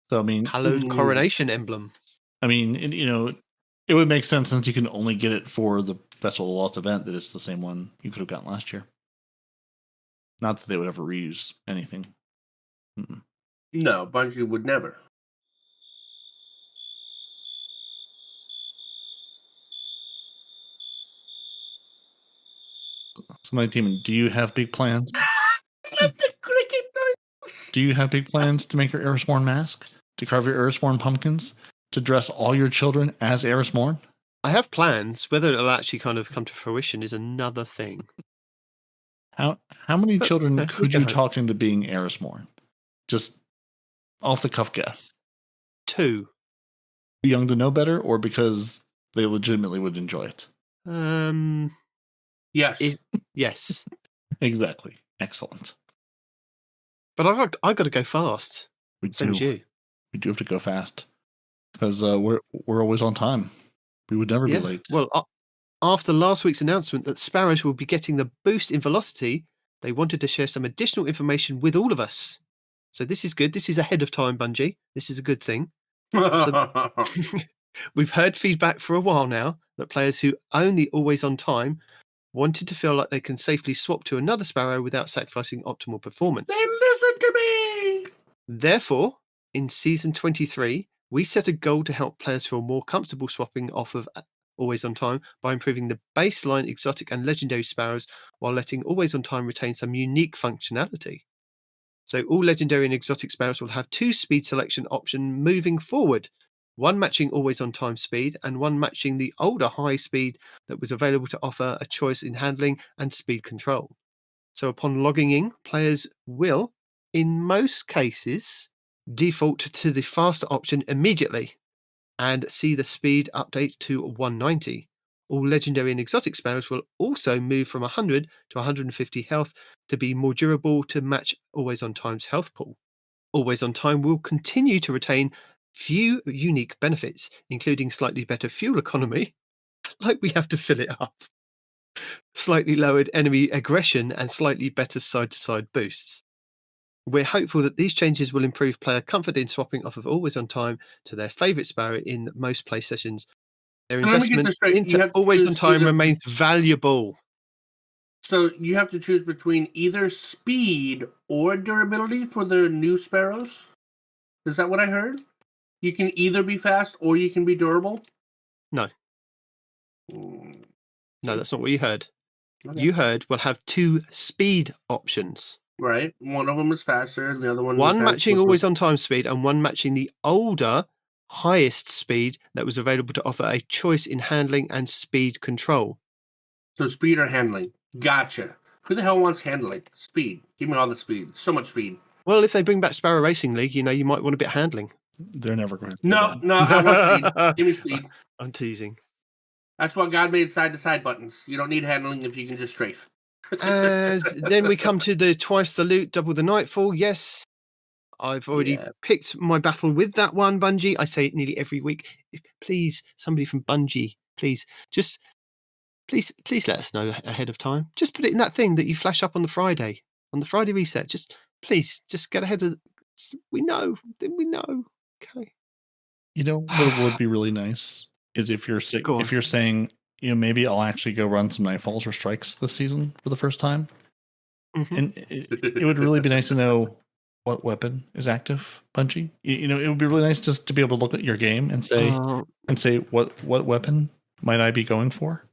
So I mean, Hallowed coronation emblem. I mean, it would make sense since you can only get it for the Festival of the Lost event that it's the same one you could have gotten last year. Not that they would ever reuse anything. Mm-mm. No, Bungie would never. So, Nitedemon, do you have big plans? Do you have big plans to make your Erisborn mask? To carve your Erisborn pumpkins? To dress all your children as Erisborn? I have plans. Whether it'll actually kind of come to fruition is another thing. How many children we could can you hope. talk into being Erisborn? Just off the cuff guess. 2. Too young to know better, or because they legitimately would enjoy it? Yes. Yes. Exactly. Excellent. But I got to go fast. Same as you. We do have to go fast because we're always on time. We would never be late. Well, after last week's announcement that Sparrows will be getting the boost in velocity, they wanted to share some additional information with all of us. So this is good. This is ahead of time, Bungie. This is a good thing. We've heard feedback for a while now that players who own the Always On Time wanted to feel like they can safely swap to another Sparrow without sacrificing optimal performance. They listen to me! Therefore, in Season 23, we set a goal to help players feel more comfortable swapping off of Always On Time by improving the baseline exotic and legendary Sparrows while letting Always On Time retain some unique functionality. So all legendary and exotic Sparrows will have 2 speed selection options moving forward, one matching Always On Time speed and one matching the older high speed that was available to offer a choice in handling and speed control. So upon logging in, players will, in most cases, default to the faster option immediately and see the speed update to 190. All legendary and exotic Sparrows will also move from 100 to 150 health to be more durable to match Always On Time's health pool. Always On Time will continue to retain few unique benefits, including slightly better fuel economy, like we have to fill it up, slightly lowered enemy aggression, and slightly better side-to-side boosts. We're hopeful that these changes will improve player comfort in swapping off of Always On Time to their favourite Sparrow in most play sessions. Their investment into Always On Time remains valuable. So you have to choose between either speed or durability for the new Sparrows? Is that what I heard? You can either be fast or you can be durable? No. No, that's not what you heard. Okay. You heard we'll have 2 speed options. Right. One of them is faster, and the other one... One matching Always On Time speed and one matching the older, highest speed that was available to offer a choice in handling and speed control. So speed or handling. Gotcha. Who the hell wants handling? Speed. Give me all the speed. So much speed. Well, if they bring back Sparrow Racing League, you might want a bit of handling. They're never going to do No, that. no, I want speed. Give me speed. I'm teasing. That's why God made side-to-side buttons. You don't need handling if you can just strafe. And then we come to the twice the loot, double the nightfall. Yes, I've already picked my battle with that one, Bungie. I say it nearly every week. Please, somebody from Bungie, please let us know ahead of time. Just put it in that thing that you flash up on the Friday reset. Just get ahead of. We know. Okay. You know what would be really nice is if you're saying, maybe I'll actually go run some Nightfalls or Strikes this season for the first time. Mm-hmm. And it would really be nice to know what weapon is active, Bungie? You know, it would be really nice just to be able to look at your game and say what weapon might I be going for?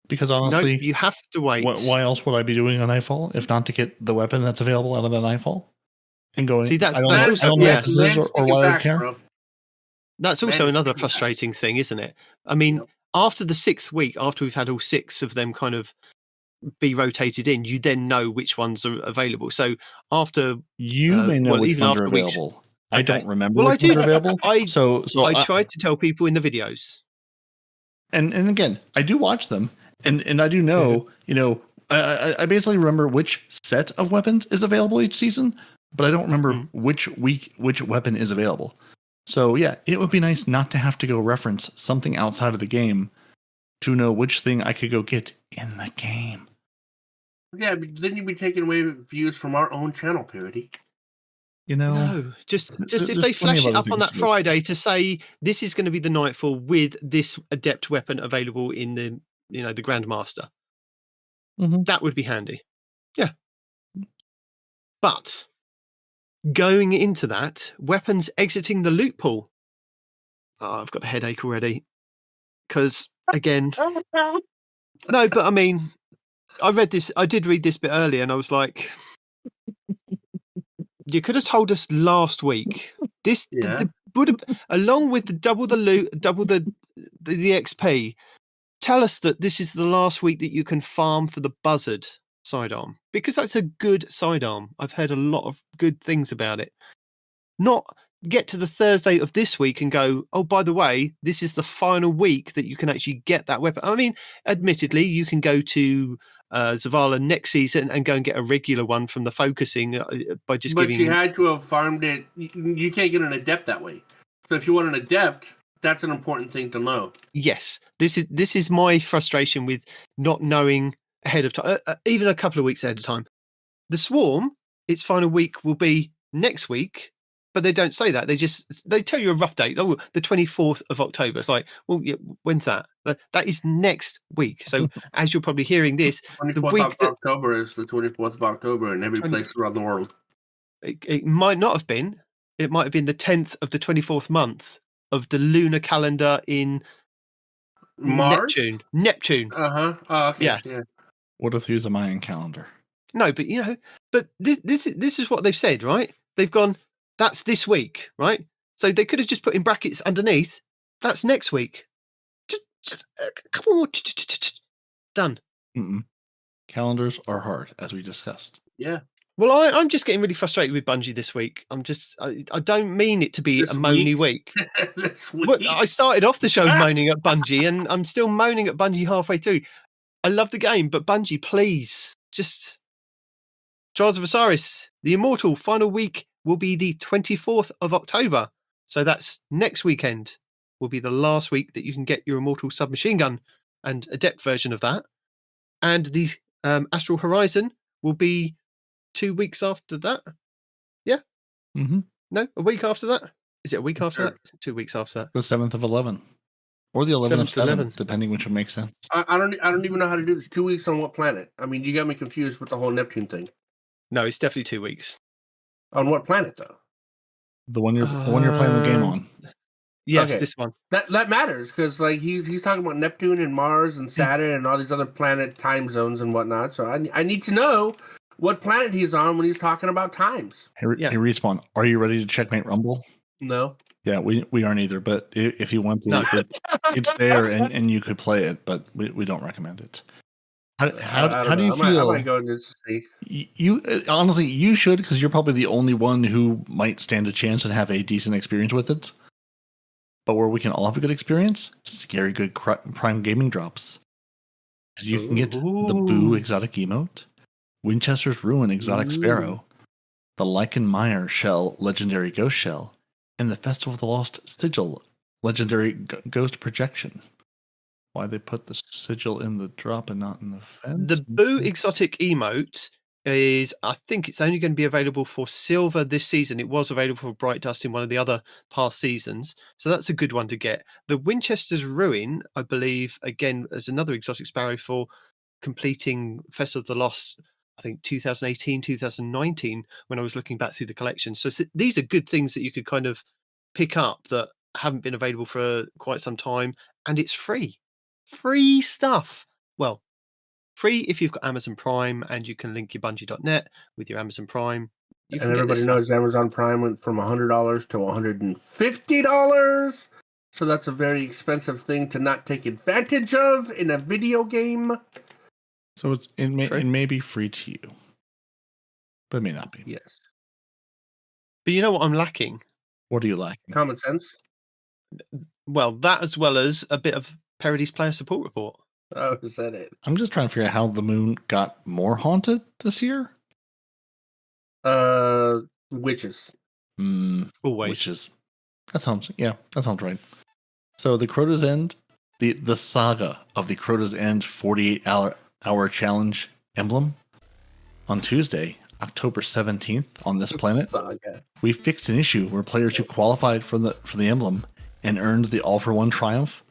Because honestly, no, you have to wait. Why else would I be doing a Nightfall if not to get the weapon that's available out of the Nightfall? And going, See, that's I don't also know what this is or why I would care. Bro. That's also another frustrating thing, isn't it? I mean, after the 6th week, after we've had all 6 of them kind of be rotated in, you then know which ones are available. So after you may know which even ones are after available. I don't remember well, which ones are available. I I tried to tell people in the videos. And again, I do watch them, and I do know, you know, I basically remember which set of weapons is available each season, but I don't remember which week which weapon is available. So yeah, it would be nice not to have to go reference something outside of the game to know which thing I could go get in the game. Yeah, but then you'd be taking away views from our own channel, Peroty. You know, no, just if they flash it up on that Friday to say this is going to be the Nightfall with this adept weapon available in the the Grandmaster, that would be handy. Yeah, but going into that, weapons exiting the loot pool. Oh, I've got a headache already because again, no, but I mean, I did read this bit earlier, and I was like. You could have told us last week. This would have, along with the double the loot, double the XP. Tell us that this is the last week that you can farm for the Buzzard sidearm, because that's a good sidearm. I've heard a lot of good things about it. Not get to the Thursday of this week and go, oh, by the way, this is the final week that you can actually get that weapon. I mean, admittedly, you can go to Zavala next season and go and get a regular one from the focusing by just giving. But you had to have farmed it. You can't get an adept that way. So if you want an adept, that's an important thing to know. Yes, this is my frustration with not knowing ahead of time, even a couple of weeks ahead of time. The Swarm, its final week will be next week. But they don't say that. They tell you a rough date. Oh, the 24th of October. It's like, well, yeah, when's that? That is next week. So as you're probably hearing this, the week of October is the 24th of October in every place around the world. It might not have been. It might have been the 10th of the 24th month of the lunar calendar in Mars? Neptune. Oh, okay. Yeah. What if you use a Mayan calendar? No, but but this is what they've said, right? They've gone. That's this week, right? So they could have just put in brackets underneath. That's next week. Just a couple more. Done. Calendars are hard, as we discussed. Yeah. Well, I'm just getting really frustrated with Bungie this week. I don't mean it to be a moany week. This week. Well, I started off the show moaning at Bungie, and I'm still moaning at Bungie halfway through. I love the game, but Bungie, please, just Trials of Osiris, the Immortal final week will be the 24th of October. So that's next weekend will be the last week that you can get your Immortal submachine gun and adept version of that. And the Astral Horizon will be 2 weeks after that. Yeah? No, a week after that? Is it a week after that? Is it 2 weeks after that? The 7th of 11. Or the 11th of 7, depending which one makes sense. I don't even know how to do this. 2 weeks on what planet? I mean, you got me confused with the whole Neptune thing. No, it's definitely 2 weeks. On what planet, though? The one you're playing the game on. Yes, okay. This one. That matters because like he's talking about Neptune and Mars and Saturn and all these other planet time zones and whatnot. So I need to know what planet he's on when he's talking about times. Hey, Respawn, are you ready to checkmate Rumble? No. Yeah, we aren't either. But if you want to, it's there and you could play it. But we don't recommend it. How do you feel? I might go to see. You honestly, you should, because you're probably the only one who might stand a chance and have a decent experience with it. But where we can all have a good experience, scary good Prime Gaming drops. Because you can get the Boo exotic emote, Winchester's Ruin exotic Sparrow, the Lycan-Meyer shell legendary ghost shell, and the Festival of the Lost sigil legendary ghost projection. Why they put the sigil in the drop and not in the fence? The Boo exotic emote is, I think it's only going to be available for silver this season. It was available for Bright Dust in one of the other past seasons. So that's a good one to get. The Winchester's Ruin, I believe, again, as another exotic sparrow for completing Festival of the Lost I think 2018, 2019, when I was looking back through the collection. So these are good things that you could kind of pick up that haven't been available for quite some time, and it's free. Free stuff. Well, free if you've got Amazon Prime and you can link your Bungie.net with your Amazon Prime. You and everybody knows Amazon Prime went from $100 to $150. So that's a very expensive thing to not take advantage of in a video game. So it may be free to you, but it may not be. Yes. But you know what I'm lacking? What are you lacking? Common sense. Well, that as well as a bit of Peroty's player support report. Oh, is that it? I'm just trying to figure out how the moon got more haunted this year. Witches. Always. Witches. That sounds right. So the Crota's End, the saga of the Crota's End 48-hour challenge emblem on Tuesday, October 17th on this planet. We fixed an issue where players who qualified for the emblem and earned the All for One triumph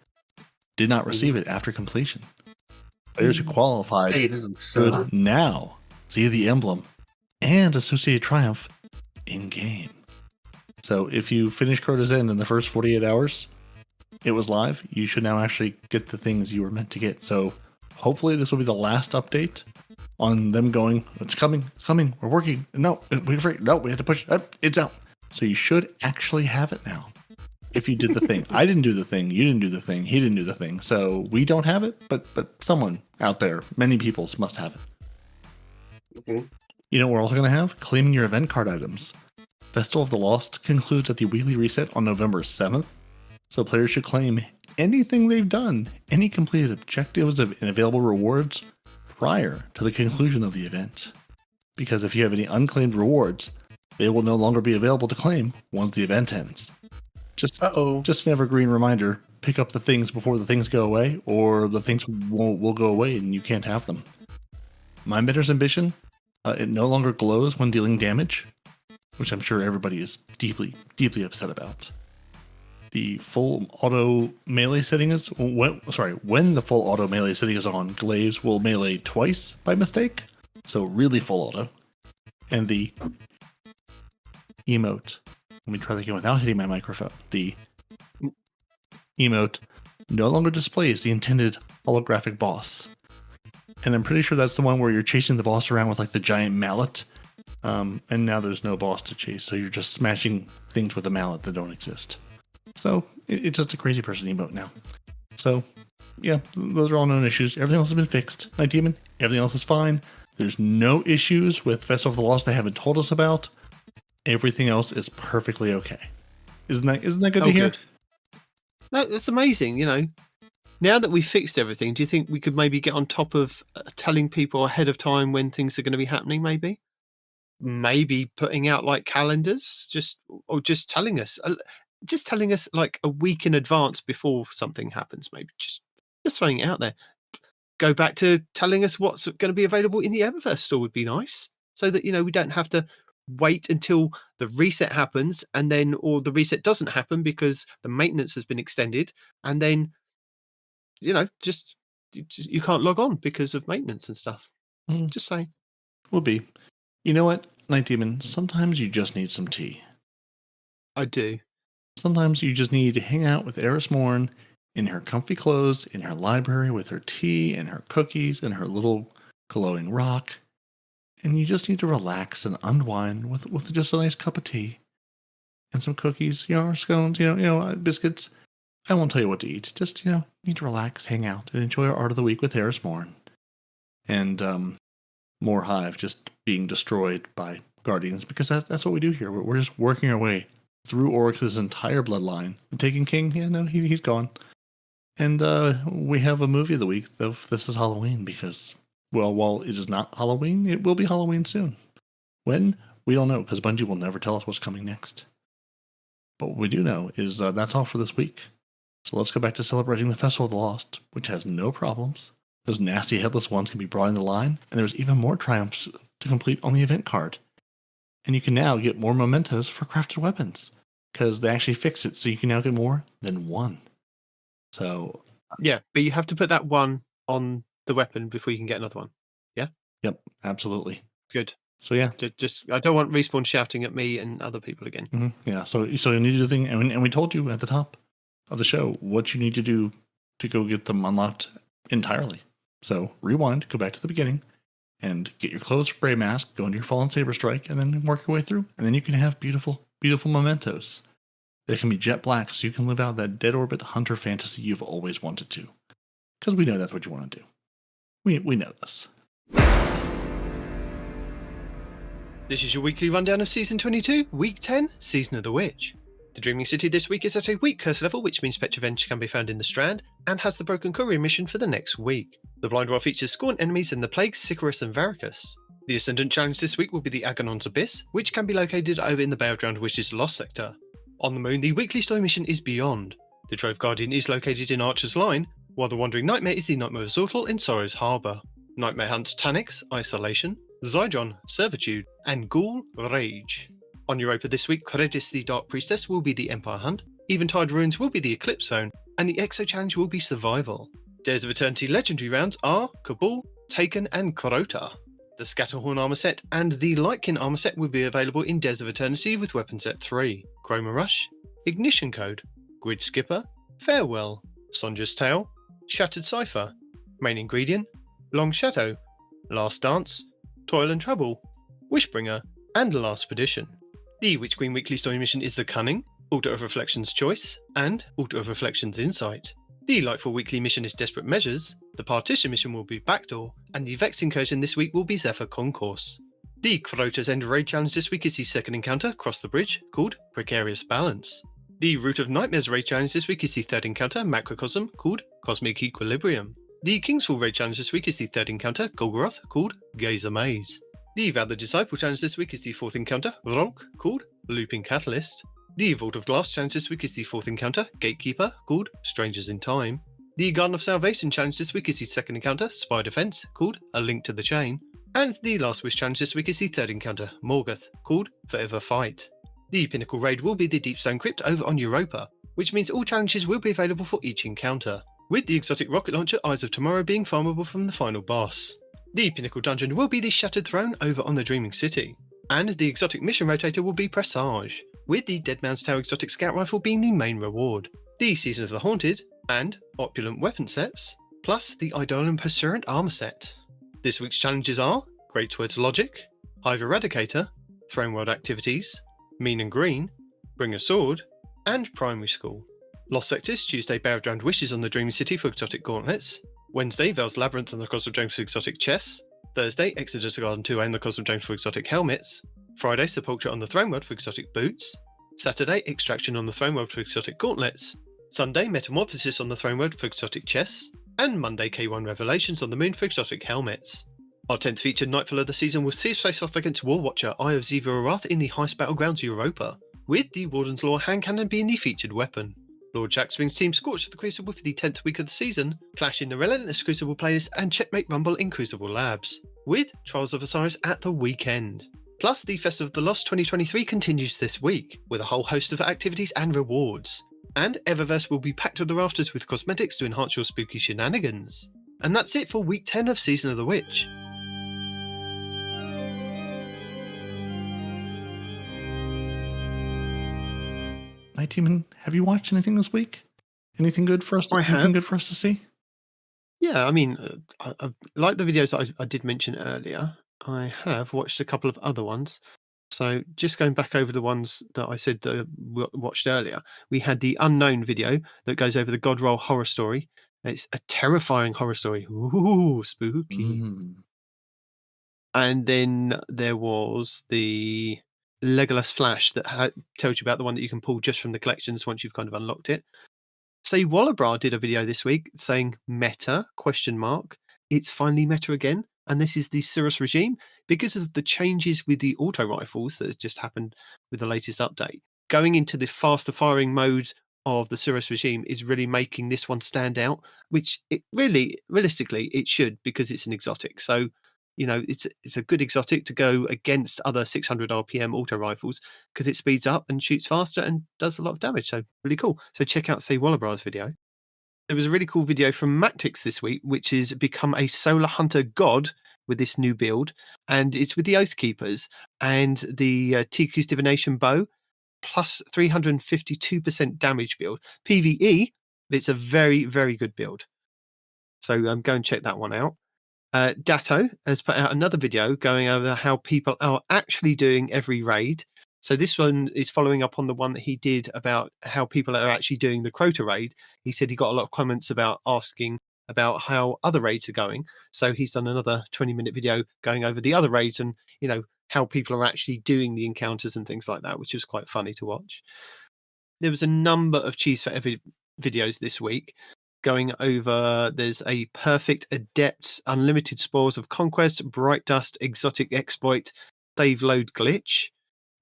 did not receive it after completion. Players who qualified could now see the emblem and associated triumph in game. So if you finish Crota's End in the first 48 hours, it was live, you should now actually get the things you were meant to get. So hopefully this will be the last update on them going, it's coming, we're working. No, we had to push it, it's out. So you should actually have it now. If you did the thing. I didn't do the thing, you didn't do the thing, he didn't do the thing. So we don't have it, but someone out there, many people must have it. Okay. You know what we're also going to have? Claiming your event card items. Festival of the Lost concludes at the weekly reset on November 7th. So players should claim anything they've done, any completed objectives and available rewards prior to the conclusion of the event. Because if you have any unclaimed rewards, they will no longer be available to claim once the event ends. Just an evergreen reminder, pick up the things before the things go away, or the things will go away and you can't have them. Mindbender's Ambition, it no longer glows when dealing damage, which I'm sure everybody is deeply, deeply upset about. The full auto melee setting is when the full auto melee setting is on, Glaives will melee twice by mistake, so really full auto. And the emote, let me try that again without hitting my microphone. The emote no longer displays the intended holographic boss, and I'm pretty sure that's the one where you're chasing the boss around with like the giant mallet. And now there's no boss to chase, so you're just smashing things with a mallet that don't exist. So it's just a crazy person emote now. So yeah, those are all known issues. Everything else has been fixed. Nitedemon, everything else is fine. There's no issues with Festival of the Lost they haven't told us about. Everything else is perfectly okay. Isn't that good to hear? Good. No, that's amazing. You know, now that we've fixed everything, do you think we could maybe get on top of telling people ahead of time when things are going to be happening? Maybe putting out like calendars, just telling us like a week in advance before something happens. Maybe just throwing it out there. Go back to telling us what's going to be available in the Eververse store would be nice, so that we don't have to wait until the reset happens or the reset doesn't happen because the maintenance has been extended, and then just you can't log on because of maintenance and stuff. Just saying. Will be. You know what, Nitedemon? Sometimes you just need some tea. I do. Sometimes you just need to hang out with Eris Morn in her comfy clothes, in her library with her tea and her cookies and her little glowing rock. And you just need to relax and unwind with just a nice cup of tea and some cookies, or scones, biscuits. I won't tell you what to eat. Just, need to relax, hang out, and enjoy our Art of the Week with Eris Morn. And more Hive just being destroyed by Guardians, because that's what we do here. We're just working our way through Oryx's entire bloodline. The Taken King, he's gone. And we have a movie of the week, though this is Halloween, because, well, while it is not Halloween, it will be Halloween soon. When? We don't know, because Bungie will never tell us what's coming next. But what we do know is that's all for this week. So let's go back to celebrating the Festival of the Lost, which has no problems. Those nasty headless ones can be brought in the line, and there's even more triumphs to complete on the event card. And you can now get more mementos for crafted weapons, because they actually fixed it, so you can now get more than one. So yeah, but you have to put that one on the weapon before you can get another one. Yeah? Yep, absolutely. Good. So yeah, Just I don't want Respawn shouting at me and other people again. Yeah. So you need to do the thing, and we told you at the top of the show what you need to do to go get them unlocked entirely. So rewind, go back to the beginning, and get your closed spray mask, go into your Fallen Saber Strike, and then work your way through. And then you can have beautiful, beautiful mementos. They can be jet black, so you can live out that dead orbit hunter fantasy you've always wanted to. Because we know that's what you want to do. We know this. This is your weekly rundown of Season 22, Week 10, Season of the Witch. The Dreaming City this week is at a weak curse level, which means Petrovenge can be found in the Strand, and has the Broken Courier mission for the next week. The Blind World features Scorn enemies and the Plagues, Sicarus and Varicus. The Ascendant challenge this week will be the Agonon's Abyss, which can be located over in the Bay of Drowned Wishes Lost sector. On the Moon, the weekly story mission is Beyond. The Drove Guardian is located in Archer's Line, while the Wandering Nightmare is the Nightmare of Zortal in Sorrow's Harbour. Nightmare hunts Tanix, Isolation, Zydron, Servitude, and Ghoul, Rage. On Europa this week, Credis the Dark Priestess will be the Empire Hunt, Eventide Ruins will be the Eclipse Zone, and the Exo Challenge will be Survival. Days of Eternity Legendary rounds are Cabal, Taken, and Crota. The Scatterhorn armor set and the Lightkin armor set will be available in Days of Eternity with Weapon Set 3, Chroma Rush, Ignition Code, Grid Skipper, Farewell, Sonja's Tale, Shattered Cipher, Main Ingredient, Long Shadow, Last Dance, Toil and Trouble, Wishbringer, and Last Perdition. The Witch Queen weekly story mission is The Cunning, Altar of Reflection's Choice, and Altar of Reflection's Insight. The Lightfall weekly mission is Desperate Measures, the Partition mission will be Backdoor, and the Vex incursion this week will be Zephyr Concourse. The Crota's End Raid challenge this week is the second encounter, Cross the Bridge, called Precarious Balance. The Root of Nightmares raid challenge this week is the third encounter, Macrocosm, called Cosmic Equilibrium. The Kingsfall raid challenge this week is the third encounter, Golgoroth, called Gaze Amaze. The Vow the Disciple challenge this week is the fourth encounter, Vrolk, called Looping Catalyst. The Vault of Glass challenge this week is the fourth encounter, Gatekeeper, called Strangers in Time. The Garden of Salvation challenge this week is the second encounter, Spy Defense, called A Link to the Chain. And the Last Wish challenge this week is the third encounter, Morgoth, called Forever Fight. The Pinnacle raid will be the Deepstone Crypt over on Europa, which means all challenges will be available for each encounter, with the exotic rocket launcher Eyes of Tomorrow being farmable from the final boss. The Pinnacle dungeon will be the Shattered Throne over on the Dreaming City, and the exotic mission rotator will be Presage, with the Dead Man's Tower exotic scout rifle being the main reward. The Season of the Haunted and opulent weapon sets, plus the Eidolon Pursuant armor set. This week's challenges are Great Swords Logic, Hive Eradicator, Throne World Activities, Mean and Green, Bring a Sword, and Primary School. Lost Sectors, Tuesday Bay of Drowned Wishes on the Dreaming City for exotic gauntlets, Wednesday Vale's Labyrinth on the Cosm of James for exotic chests, Thursday Exodus Garden 2 and the Cosm of James for exotic helmets, Friday Sepulture on the Throne World for exotic boots, Saturday Extraction on the Throne World for exotic gauntlets, Sunday Metamorphosis on the Throne World for exotic chests, and Monday K1 Revelations on the Moon for exotic helmets. Our 10th featured Nightfall of the season will see us face off against War Watcher Eye of Zevirath in the Heist Battlegrounds Europa, with the Warden's Law hand cannon being the featured weapon. Lord Jackspring's team scorched the Crucible for the 10th week of the season, clash in the Relentless Crucible playlist, and Checkmate Rumble in Crucible Labs, with Trials of Osiris at the weekend. Plus, the Festival of the Lost 2023 continues this week, with a whole host of activities and rewards. And Eververse will be packed to the rafters with cosmetics to enhance your spooky shenanigans. And that's it for Week 10 of Season of the Witch. Nitedemon, have you watched anything this week? Anything good for us to, anything good for us to see? Yeah, I mean, I like the videos that I did mention earlier. I have watched a couple of other ones. So just going back over the ones that I said that I watched earlier, we had the Unknown video that goes over the Godroll horror story. It's a terrifying horror story. Ooh, spooky. And then there was the Legolas Flash that tells you about the one that you can pull just from the collections once you've kind of unlocked it. Say Wallabra did a video this week saying meta, ? It's finally meta again. And this is the Cirrus regime because of the changes with the auto rifles that has just happened with the latest update. Going into the faster firing mode of the Cirrus regime is really making this one stand out, which it really, realistically, it should because it's an exotic. So, you know, it's a good exotic to go against other 600 RPM auto rifles because it speeds up and shoots faster and does a lot of damage. So really cool. So check out Say Wallabra's video. There was a really cool video from Mactix this week, which is become a solar hunter god with this new build, and it's with the Oathkeepers and the TQ's Divination Bow, plus 352% damage build. PvE, it's a very, very good build. So go and check that one out. Datto has put out another video going over how people are actually doing every raid. So this one is following up on the one that he did about how people are actually doing the Crota raid. He said he got a lot of comments about asking about how other raids are going. So he's done another 20-minute video going over the other raids and, how people are actually doing the encounters and things like that, which was quite funny to watch. There was a number of Cheese for Every videos this week going over. There's a perfect Adepts, Unlimited Spores of Conquest, Bright Dust, Exotic Exploit, Save Load Glitch,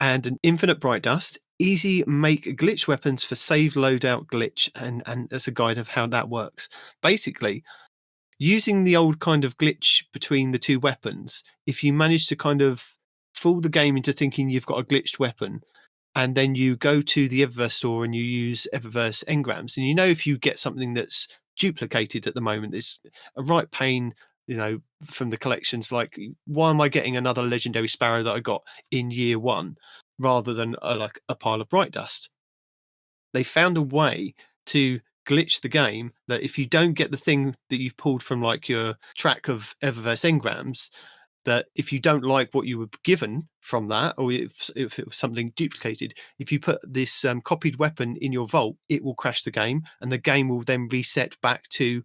and an Infinite Bright Dust. Easy make glitch weapons for save loadout glitch, and as a guide of how that works. Basically, using the old kind of glitch between the two weapons, if you manage to kind of fool the game into thinking you've got a glitched weapon, and then you go to the Eververse store and you use Eververse engrams, and if you get something that's duplicated at the moment, it's a right pain, from the collections. Like, why am I getting another legendary Sparrow that I got in year 1 rather than like a pile of Bright Dust? They found a way to glitch the game that if you don't get the thing that you've pulled from like your track of Eververse engrams, that if you don't like what you were given from that, or if it was something duplicated, if you put this copied weapon in your vault, it will crash the game, and the game will then reset back to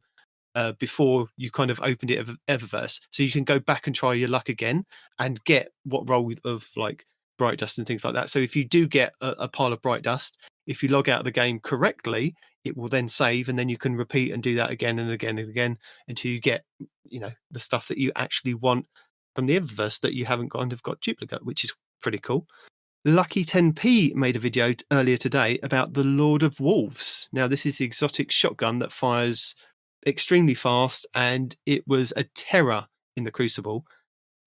before you kind of opened it Eververse. So you can go back and try your luck again and get what roll of like Bright Dust and things like that. So if you do get a pile of Bright Dust, if you log out of the game correctly, it will then save, and then you can repeat and do that again and again and again until you get, the stuff that you actually want from the Eververse that you haven't kind of got duplicate, which is pretty cool. Lucky 10p made a video earlier today about the Lord of Wolves. Now, this is the exotic shotgun that fires extremely fast, and it was a terror in the Crucible.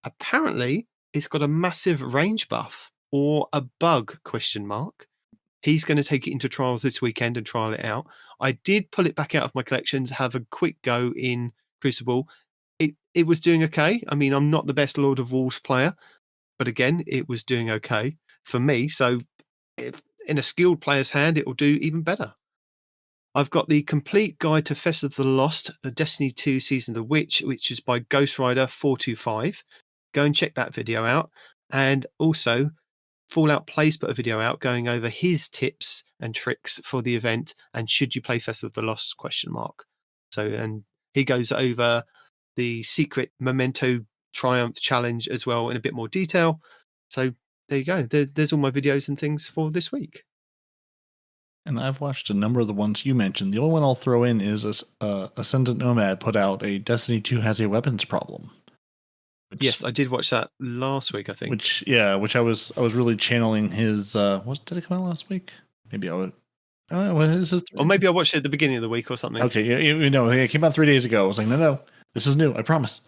Apparently, it's got a massive range buff, or a bug, ? He's going to take it into trials this weekend and trial it out. I did pull it back out of my collections, have a quick go in Crucible. It was doing okay. I mean, I'm not the best Lord of Wolves player, but again, it was doing okay for me. So if in a skilled player's hand, it will do even better. I've got the complete guide to Fest of the Lost, the Destiny 2 Season of the Witch, which is by Ghost Rider 425. Go and check that video out. And also, Fallout Plays put a video out going over his tips and tricks for the event, and should you play Fest of the Lost ? So, and he goes over the secret Memento Triumph challenge as well in a bit more detail. So there you go. There's all my videos and things for this week. And I've watched a number of the ones you mentioned. The only one I'll throw in is Ascendant Nomad put out a Destiny 2 has a weapons problem. Yes, I did watch that last week, I think. Which I was really channeling his. What did it come out last week? Maybe I would. Or maybe I watched it at the beginning of the week or something. Okay, it came out 3 days ago. I was like, no, this is new. I promise.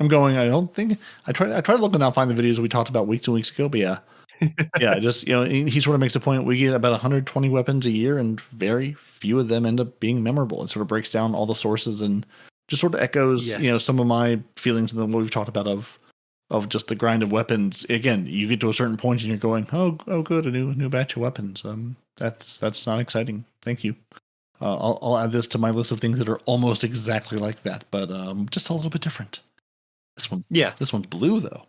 I'm going. I don't think I tried to look and now find the videos we talked about weeks and weeks ago. But yeah, just he sort of makes a point. We get about 120 weapons a year, and very few of them end up being memorable. It sort of breaks down all the sources and just sort of echoes, some of my feelings and what we've talked about of just the grind of weapons. Again, you get to a certain point and you're going, oh, good, a new batch of weapons. That's not exciting. Thank you. I'll add this to my list of things that are almost exactly like that, but just a little bit different. This one's blue though.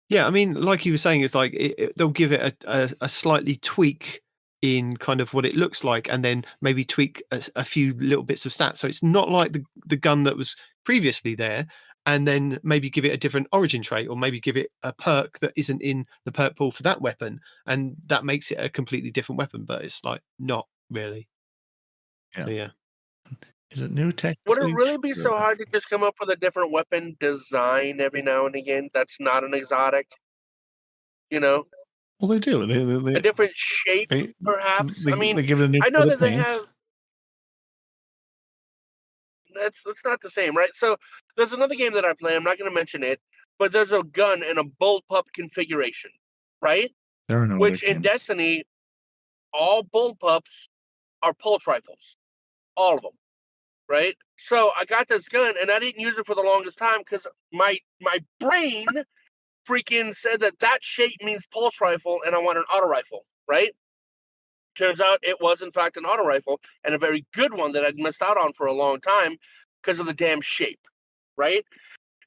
Yeah, I mean, like you were saying, it's like they'll give it a slightly tweak in kind of what it looks like, and then maybe tweak a few little bits of stats. So it's not like the gun that was previously there, and then maybe give it a different origin trait, or maybe give it a perk that isn't in the perk pool for that weapon, and that makes it a completely different weapon. But it's like not really. Yeah. So, yeah. Is it new tech? Would it really be so hard to just come up with a different weapon design every now and again that's not an exotic? Well, they do. They a different shape, perhaps. They give it a new. I know that they have. That's not the same, right? So there's another game that I play. I'm not going to mention it, but there's a gun in a bullpup configuration, right? There are no. Which in Destiny, all bullpups are pulse rifles, all of them. right? So I got this gun, and I didn't use it for the longest time because my brain freaking said that shape means pulse rifle, and I want an auto rifle, right? Turns out it was, in fact, an auto rifle, and a very good one that I'd missed out on for a long time because of the damn shape, right?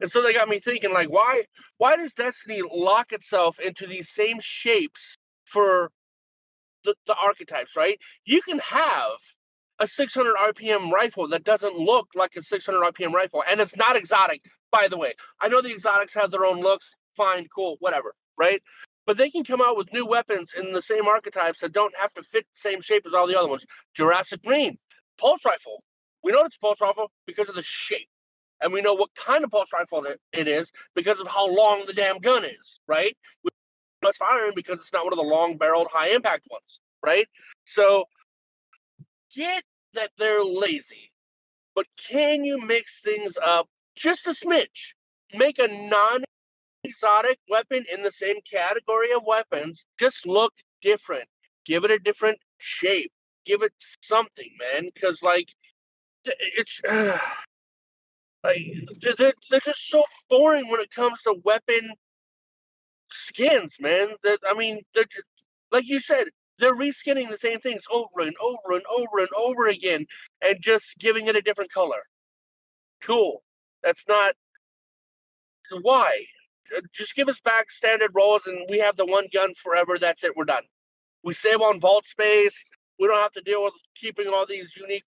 And so they got me thinking, like, why does Destiny lock itself into these same shapes for the archetypes, right? You can have a 600 RPM rifle that doesn't look like a 600 RPM rifle, and it's not exotic, by the way. I know the exotics have their own looks, fine, cool, whatever, right? But they can come out with new weapons in the same archetypes that don't have to fit the same shape as all the other ones. Jurassic Green, pulse rifle. We know it's pulse rifle because of the shape. And we know what kind of pulse rifle it is because of how long the damn gun is, right? It's firing because it's not one of the long-barreled, high-impact ones, right? So, get that they're lazy, but can you mix things up just a smidge? Make a non-exotic weapon in the same category of weapons, just look different. Give it a different shape. Give it something, man, because, like, it's... like, they're just so boring when it comes to weapon skins, man. I mean, they're just, like you said, they're reskinning the same things over and over and over and over again and just giving it a different color. Cool. That's not... Why? Just give us back standard rolls and we have the one gun forever. That's it. We're done. We save on vault space. We don't have to deal with keeping all these unique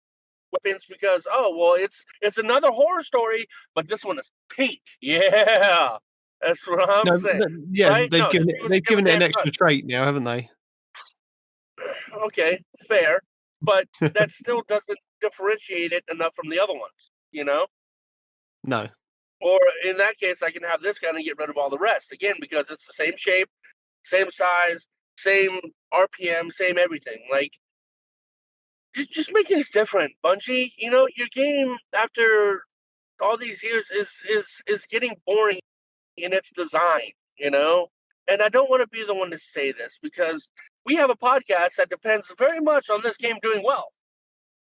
weapons because, oh, well, it's another horror story, but this one is pink. Yeah. That's what I'm saying. Right? They've given it an extra trait now, haven't they? Okay, fair, but that still doesn't differentiate it enough from the other ones, you know? No. Or in that case, I can have this gun and get rid of all the rest again because it's the same shape, same size, same RPM, same everything. Like, just make things different, Bungie. You know, your game after all these years is getting boring in its design, you know? And I don't want to be the one to say this because we have a podcast that depends very much on this game doing well.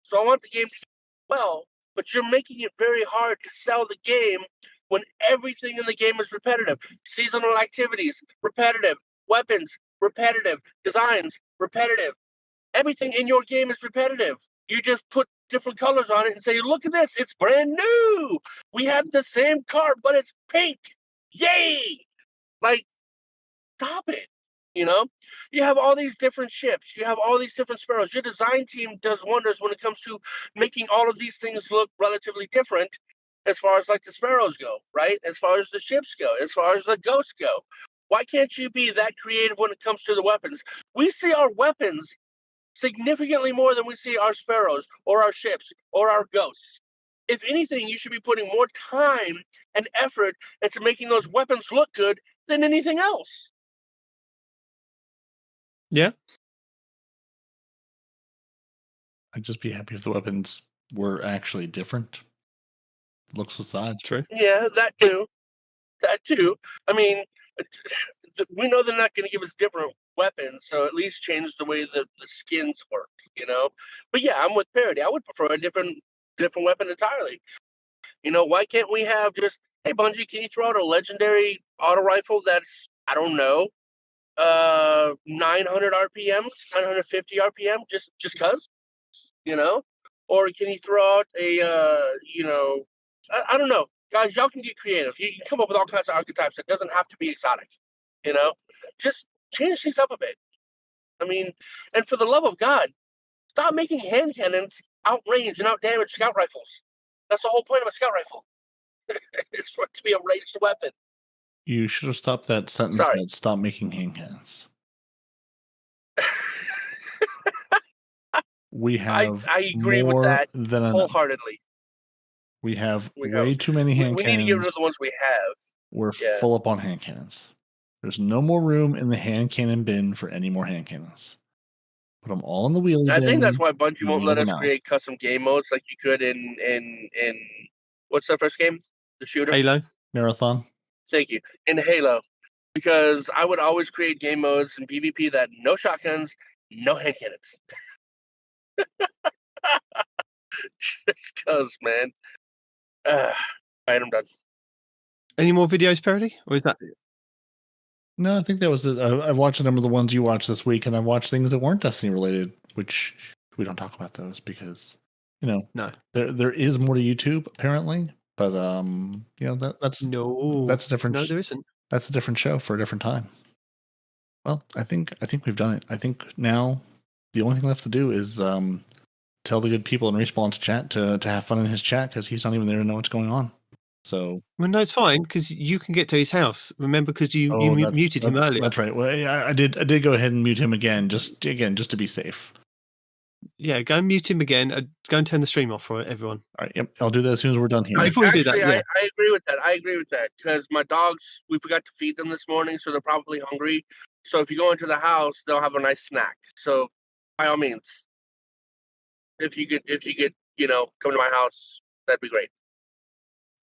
So I want the game to do well, but you're making it very hard to sell the game when everything in the game is repetitive. Seasonal activities, repetitive. Weapons, repetitive. Designs, repetitive. Everything in your game is repetitive. You just put different colors on it and say, look at this, it's brand new. We have the same car, but it's pink. Yay! Like, stop it. You know, you have all these different ships. You have all these different sparrows. Your design team does wonders when it comes to making all of these things look relatively different as far as like the sparrows go, right? As far as the ships go, as far as the ghosts go. Why can't you be that creative when it comes to the weapons? We see our weapons significantly more than we see our sparrows or our ships or our ghosts. If anything, you should be putting more time and effort into making those weapons look good than anything else. Yeah. I'd just be happy if the weapons were actually different. Looks aside. True. Yeah, that too. That too. I mean, we know they're not going to give us different weapons, so at least change the way the skins work, you know? But yeah, I'm with Peroty. I would prefer a different weapon entirely. You know, why can't we have just, hey, Bungie, can you throw out a legendary auto rifle that's, I don't know, 900 RPM, 950 RPM, just cause, you know? Or can you throw out a, you know, I don't know. Guys, y'all can get creative. You can come up with all kinds of archetypes. It doesn't have to be exotic, you know? Just change things up a bit. I mean, and for the love of God, stop making hand cannons outrange and outdamage scout rifles. That's the whole point of a scout rifle. It's for it to be a ranged weapon. You should have stopped that sentence Sorry. that stop making hand cannons. We have I agree more with that than enough. wholeheartedly. We have way too many hand We cannons. need to get rid of the ones we have. We're full up on hand cannons. There's no more room in the hand cannon bin for any more hand cannons. Put them all in the wheelie bin. I think that's why Bungie won't let wheel us them out. create custom game modes like you could in what's the first game? The shooter? Halo. Marathon. Thank you. In Halo. Because I would always create game modes in PvP that no shotguns, no hand cannons. Just because, man. All right, I'm done. Any more videos, Peroty? Or is that... No, I think that was it. I've watched a number of the ones you watched this week, and I've watched things that weren't Destiny related, which we don't talk about those because, No. there is more to YouTube apparently, but that's a different. No, there isn't. That's a different show for a different time. Well, I think we've done it. I think now the only thing left to do is tell the good people in Respawn's chat to have fun in his chat because he's not even there to know what's going on. So, well, no, it's fine because you can get to his house. Remember, because you muted him earlier. That's right. Well, I did go ahead and mute him again, just to be safe. Yeah, go and mute him again. Go and turn the stream off for everyone. All right. Yep, I'll do that as soon as we're done here. Before we do that, yeah. I agree with that. I agree with that because my dogs, we forgot to feed them this morning, so they're probably hungry. So if you go into the house, they'll have a nice snack. So by all means, if you could, come to my house, that'd be great.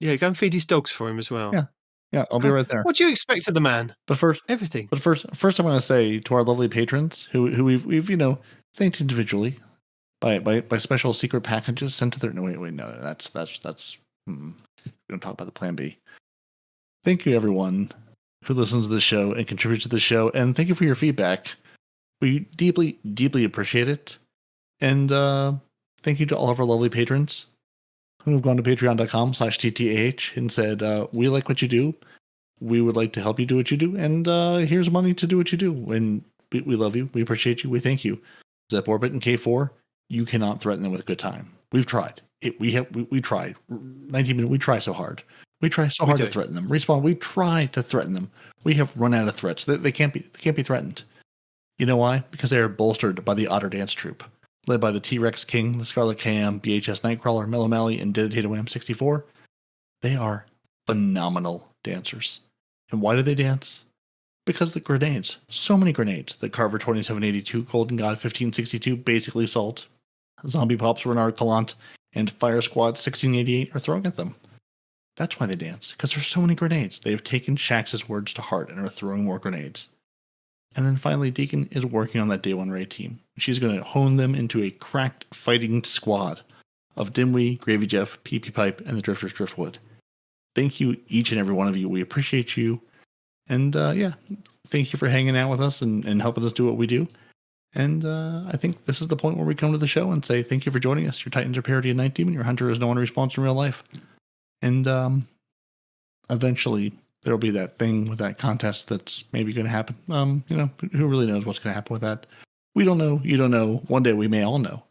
Yeah, go and feed his dogs for him as well. Yeah, I'll be right there. What do you expect of the man? But first, everything. But first, I want to say to our lovely patrons who we've thanked individually by special secret packages sent to their. No, wait, no, that's. We don't talk about the Plan B. Thank you, everyone who listens to the show and contributes to the show, and thank you for your feedback. We deeply, deeply appreciate it, and thank you to all of our lovely patrons who have gone to patreon.com/TTAH and said, we like what you do. We would like to help you do what you do. And here's money to do what you do. And we love you. We appreciate you. We thank you. Zep Orbit and K4, you cannot threaten them with a good time. We've tried. We tried. 19 minutes. We try so hard. We try so hard to threaten them. Respawn, we try to threaten them. We have run out of threats. They can't be threatened. You know why? Because they are bolstered by the Otter Dance Troupe, led by the T-Rex King, the Scarlet KM, BHS Nightcrawler, Mellow Mally, and Dedicated Wham 64. They are phenomenal dancers. And why do they dance? Because the grenades. So many grenades that Carver 2782, Golden God 1562, basically Salt, Zombie Pops Renard Calant, and Fire Squad 1688 are throwing at them. That's why they dance. Because there's so many grenades. They have taken Shax's words to heart and are throwing more grenades. And then finally, Deacon is working on that Day 1 raid team. She's going to hone them into a cracked fighting squad of Dimwee, Gravy Jeff, PP Pipe, and the Drifters Driftwood. Thank you, each and every one of you. We appreciate you. And thank you for hanging out with us and helping us do what we do. And I think this is the point where we come to the show and say thank you for joining us. Your Titans are Peroty and Nitedemon. Your Hunter is no one response in real life. And eventually there will be that thing with that contest that's maybe going to happen. Who really knows what's going to happen with that? We don't know. You don't know. One day we may all know.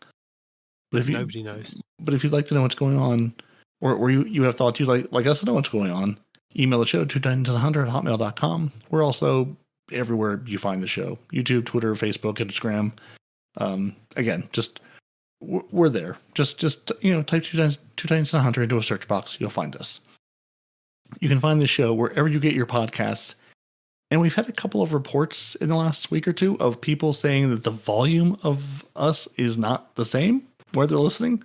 But if nobody knows. But if you'd like to know what's going on, or you have thoughts you'd like us to know what's going on, email the show, 2titans100@hotmail.com. We're also everywhere you find the show. YouTube, Twitter, Facebook, Instagram. Again, just we're there. Just type 2titans100 into a search box. You'll find us. You can find the show wherever you get your podcasts. And we've had a couple of reports in the last week or two of people saying that the volume of us is not the same where they're listening.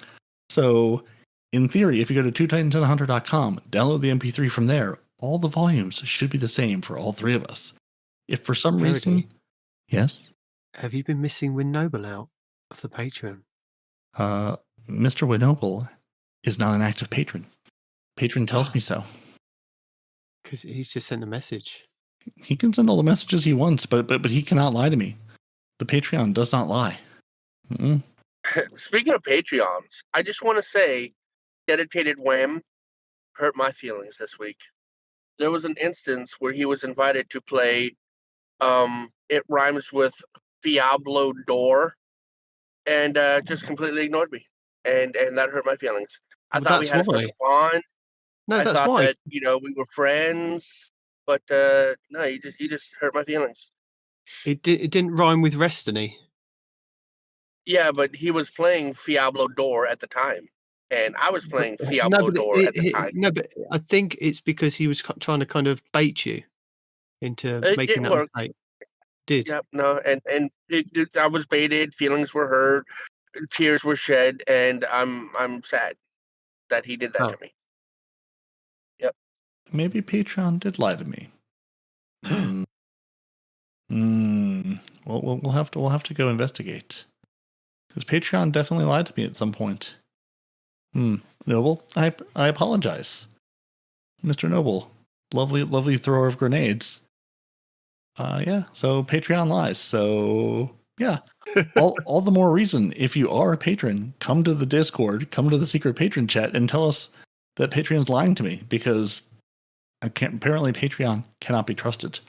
So in theory, if you go to 2titans100.com, download the MP3 from there, all the volumes should be the same for all three of us. If for some reason... Yes? Have you been missing Win Noble out of the Patreon? Mr. Win Noble is not an active patron. Patron tells me so. Because he's just sent a message. He can send all the messages he wants, but he cannot lie to me. The Patreon does not lie. Mm-mm. Speaking of Patreons, I just want to say Dedicated Wham hurt my feelings this week. There was an instance where he was invited to play It Rhymes with Diablo Door and just completely ignored me. And that hurt my feelings. I thought we had a special bond. No, I that's thought why. that, we were friends, but no, you just hurt my feelings. It didn't rhyme with Restiny. Yeah, but he was playing Diablo Door at the time, and I was playing Diablo Door at the time. No, but I think it's because he was trying to kind of bait you into making that mistake. Did. Yep, no, and I was baited, feelings were hurt, tears were shed, and I'm sad that he did that to me. Yep. Maybe Patreon did lie to me. Well, we'll have to go investigate. Because Patreon definitely lied to me at some point. Noble, I apologize. Mr. Noble, lovely thrower of grenades. Yeah, so Patreon lies. So yeah, all the more reason, if you are a patron, come to the Discord, come to the secret patron chat, and tell us that Patreon's lying to me, because apparently Patreon cannot be trusted.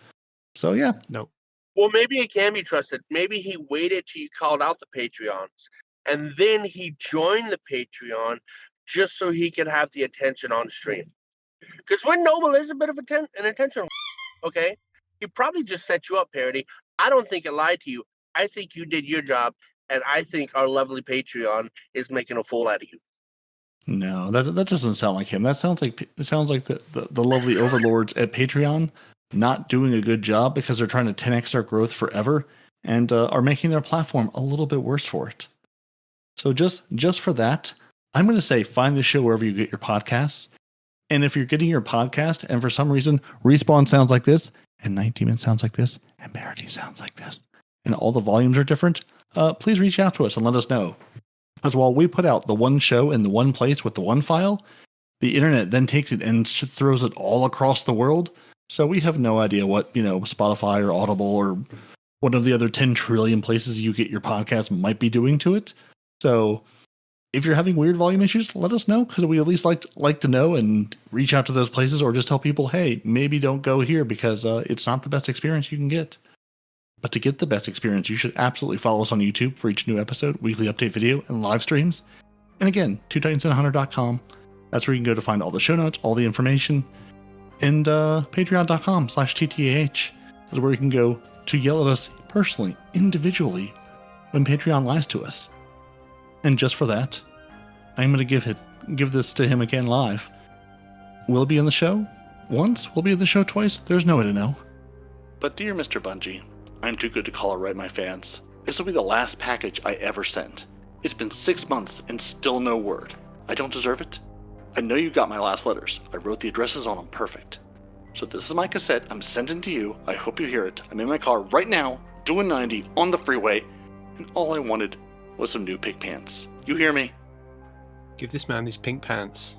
So yeah, no. Well, maybe it can be trusted. Maybe he waited till you called out the Patreons, and then he joined the Patreon just so he could have the attention on stream. Because when Noble is a bit of an attention, okay, he probably just set you up, Peroty. I don't think it lied to you. I think you did your job, and I think our lovely Patreon is making a fool out of you. No, that doesn't sound like him. That sounds like the lovely overlords at Patreon not doing a good job because they're trying to 10x our growth forever and are making their platform a little bit worse for it. So just for that, I'm going to say find the show wherever you get your podcasts. And if you're getting your podcast and for some reason Respawn sounds like this, and Nitedemon sounds like this, and Peroty sounds like this, and all the volumes are different, please reach out to us and let us know. Because while we put out the one show in the one place with the one file, the internet then takes it and throws it all across the world. So we have no idea what, Spotify or Audible or one of the other 10 trillion places you get your podcast might be doing to it. So if you're having weird volume issues, let us know, because we at least like to know and reach out to those places, or just tell people, hey, maybe don't go here because it's not the best experience you can get. But to get the best experience, you should absolutely follow us on YouTube for each new episode, weekly update video, and live streams. And again, twotitansandahunter.com. That's where you can go to find all the show notes, all the information. And patreon.com/TTAH is where you can go to yell at us personally, individually, when Patreon lies to us. And just for that, I'm going to give this to him again live. Will it be in the show once? Will it be in the show twice? There's no way to know. But dear Mr. Bungie, I'm too good to call it right, my fans. This will be the last package I ever sent. It's been 6 months and still no word. I don't deserve it. I know you got my last letters. I wrote the addresses on them perfect. So this is my cassette I'm sending to you. I hope you hear it. I'm in my car right now, doing 90 on the freeway, and all I wanted was some new pink pants. You hear me? Give this man these pink pants.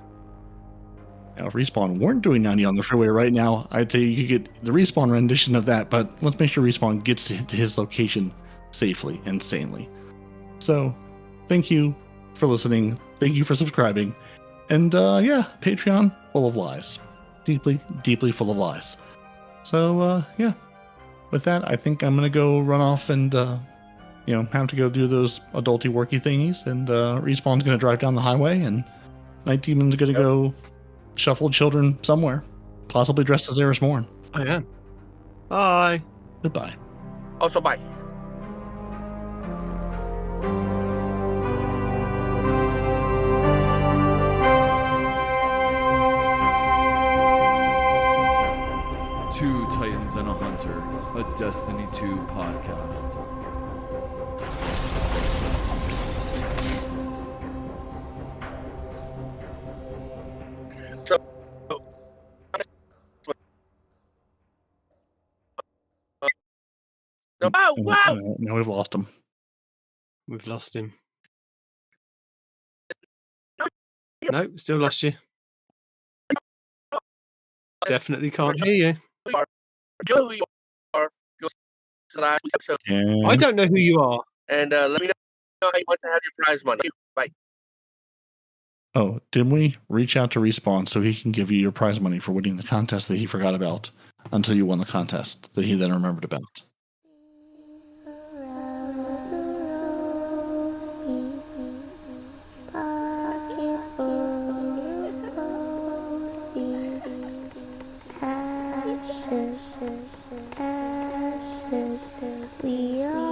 Now, if Respawn weren't doing 90 on the freeway right now, I'd say you could get the Respawn rendition of that, but let's make sure Respawn gets to his location safely and sanely. So, thank you for listening. Thank you for subscribing. And yeah, Patreon, full of lies. Deeply, deeply full of lies. So, yeah. With that, I think I'm going to go run off and, have to go do those adulty worky thingies. And Respawn's going to drive down the highway, and Nitedemon's going to go shuffle children somewhere, possibly dressed as Eris Morn. I am. Bye. Goodbye. Also, bye. Two Titans and a Hunter, a Destiny 2 podcast. Oh, wow! Now we've lost him. We've lost him. No, still lost you. Definitely can't hear you. I don't know who you are. And let me know how you want to have your prize money. Bye. Oh, didn't we reach out to Respawn so he can give you your prize money for winning the contest that he forgot about until you won the contest that he then remembered about? We are